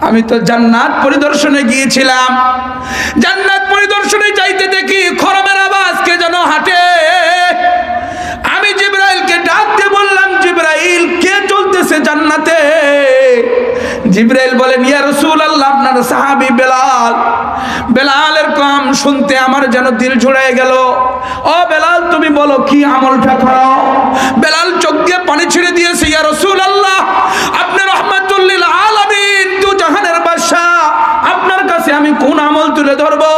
Speaker 1: আমি তো জান্নাত পরিদর্শনে গিয়েছিলাম। জান্নাত পরিদর্শনে যাইতে দেখি খরমের আওয়াজ কে যেন হাঁটে। আমি জিবরাইলকে ডাক দিয়ে বললাম, জিবরাইল কে চলতেছে জান্নাতে? জিবরাইল বলেন, ইয়া রাসূলুল্লাহ, আপনার সাহাবী বেলাল। বেলালের কাম শুনতে আমার যেন দিল জুড়ে গেল। ও বেলাল, তুমি বলো কি আমলটা করো? বেলাল চোখ দিয়ে পানি ছেড়ে দিয়েছে, ইয়া রাসূলুল্লাহ, আপনি রাহমাতুল লিল আলামিন, দু জাহানের বাদশা, আপনার কাছে আমি কোন আমল তুলে ধরবো?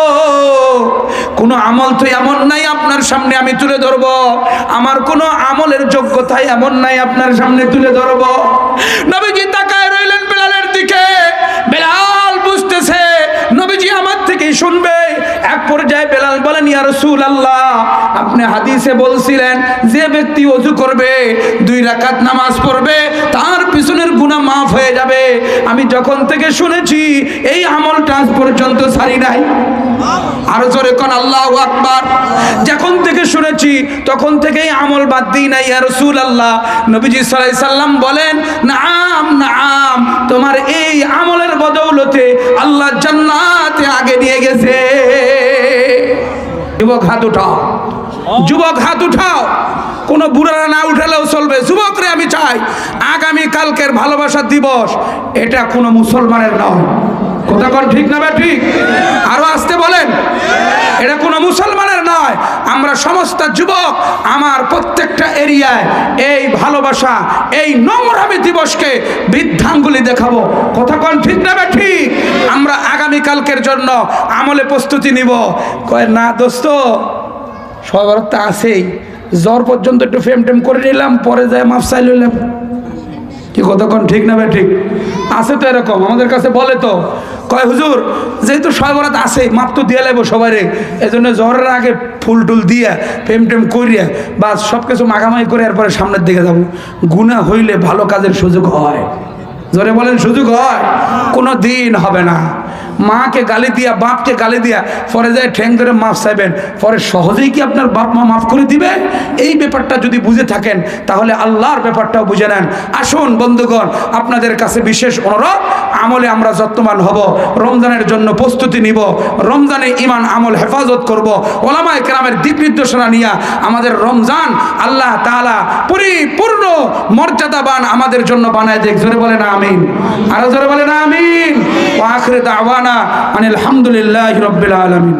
Speaker 1: কোন আমল তো এমন নাই আপনার সামনে আমি তুলে ধরবো। আমার কোন আমলের যোগ্যতা এমন নাই আপনার সামনে তুলে ধরবো। নবীজি তাকায় রইলেন বেলালের দিকে। বেলাল বুঝতেছে নবীজি আমার থেকেই শুনবে। এক পর্যায়ে বেলাল বলেন, ইয়া রাসূলুল্লাহ, আপনি হাদিসে বলছিলেন যে ব্যক্তি ওযু করবে, 2 রাকাত নামাজ পড়বে, তার পিছনের গুনাহ মাফ হয়ে যাবে। আমি যখন থেকে শুনেছি এই আমলটা আজ পর্যন্ত ছাড়ি নাই। আর জোরে কোন আল্লাহু আকবার। যখন থেকে শুনেছি তখন থেকেই আমল বাদ দিই নাই ইয়া রাসূলুল্লাহ। নবীজি সাল্লাল্লাহু আলাইহি সাল্লাম বলেন, নাম নাম, তোমার এই আমলের বদৌলতে আল্লাহ জান্নাতে আগে নিয়ে গেছে। যুবক হাত উঠাও, যুবক হাত উঠাও। কোনো বুড়ারা না উঠালেও চলবে। যুবকরে আমি চাই আগামী কালকের ভালোবাসা দিবস, এটা কোনো মুসলমানের নয়। কথা কোন ঠিক না ভাই ঠিক? আরো আসতে বলেন, এটা কোনো মুসলমানের নয়, আমরা সমস্ত যুবক আমার প্রত্যেকটা এরিয়ায় এই ভালোবাসা, এই নোংরামি দিবসকে বৃদ্ধাঙ্গুলি দেখাবো। কথা কোন ঠিক না ঠিক? আমরা আগামীকালকের জন্য আমলে প্রস্তুতি নিব। কয় না দোস্ত, সবার তো আছেই, জ্বর পর্যন্ত একটু ফেম টেম করে নিলাম, পরে যায় মাফ চাই লইলাম। কি কতক্ষণ ঠিক না ভাই ঠিক? আছে তো এরকম, আমাদের কাছে বলে তো, কয় হুজুর যেহেতু সয়বরাত আছে মাপ তো দিয়ে লাগবো সবাই, এই জন্য জ্বরের আগে ফুল টুল দিয়ে ফেম টেম করিয়া বা সব কিছু মাখামাখি করে এরপরে সামনের দিকে যাবো। গুনাহ হইলে ভালো কাজের সুযোগ হয়, জোরে বলেন সুযোগ হয়? কোনো দিন হবে না। মাকে গালি দিয়া, বাপকে গালি দিয়া পরে যায় ঠ্যাং ধরে মাফ চাইবেন, পরে সহজেই কি আপনার বাপ মা মাফ করে দিবে? এই ব্যাপারটা যদি বুঝে থাকেন তাহলে আল্লাহর ব্যাপারটাও বুঝে নেন। আসুন বন্ধুগণ, আপনাদের কাছে বিশেষ অনুরোধ, আমলে আমরা যত্নবান হব, রমজানের জন্য প্রস্তুতি নিব, রমজানে ইমান আমল হেফাজত করব, ওলামায়ে কেরামের দিক নির্দেশনা নিয়ে আমাদের রমজান আল্লাহ তাআলা পরিপূর্ণ মর্যাদাবান আমাদের জন্য বানায় দেখ। জোরে বলেন আমিন, আরো জোরে বলেন আমিন। ওয়া আখিরু দাওয়ানা আনিল হামদুলিল্লাহি রাব্বিল আলামিন।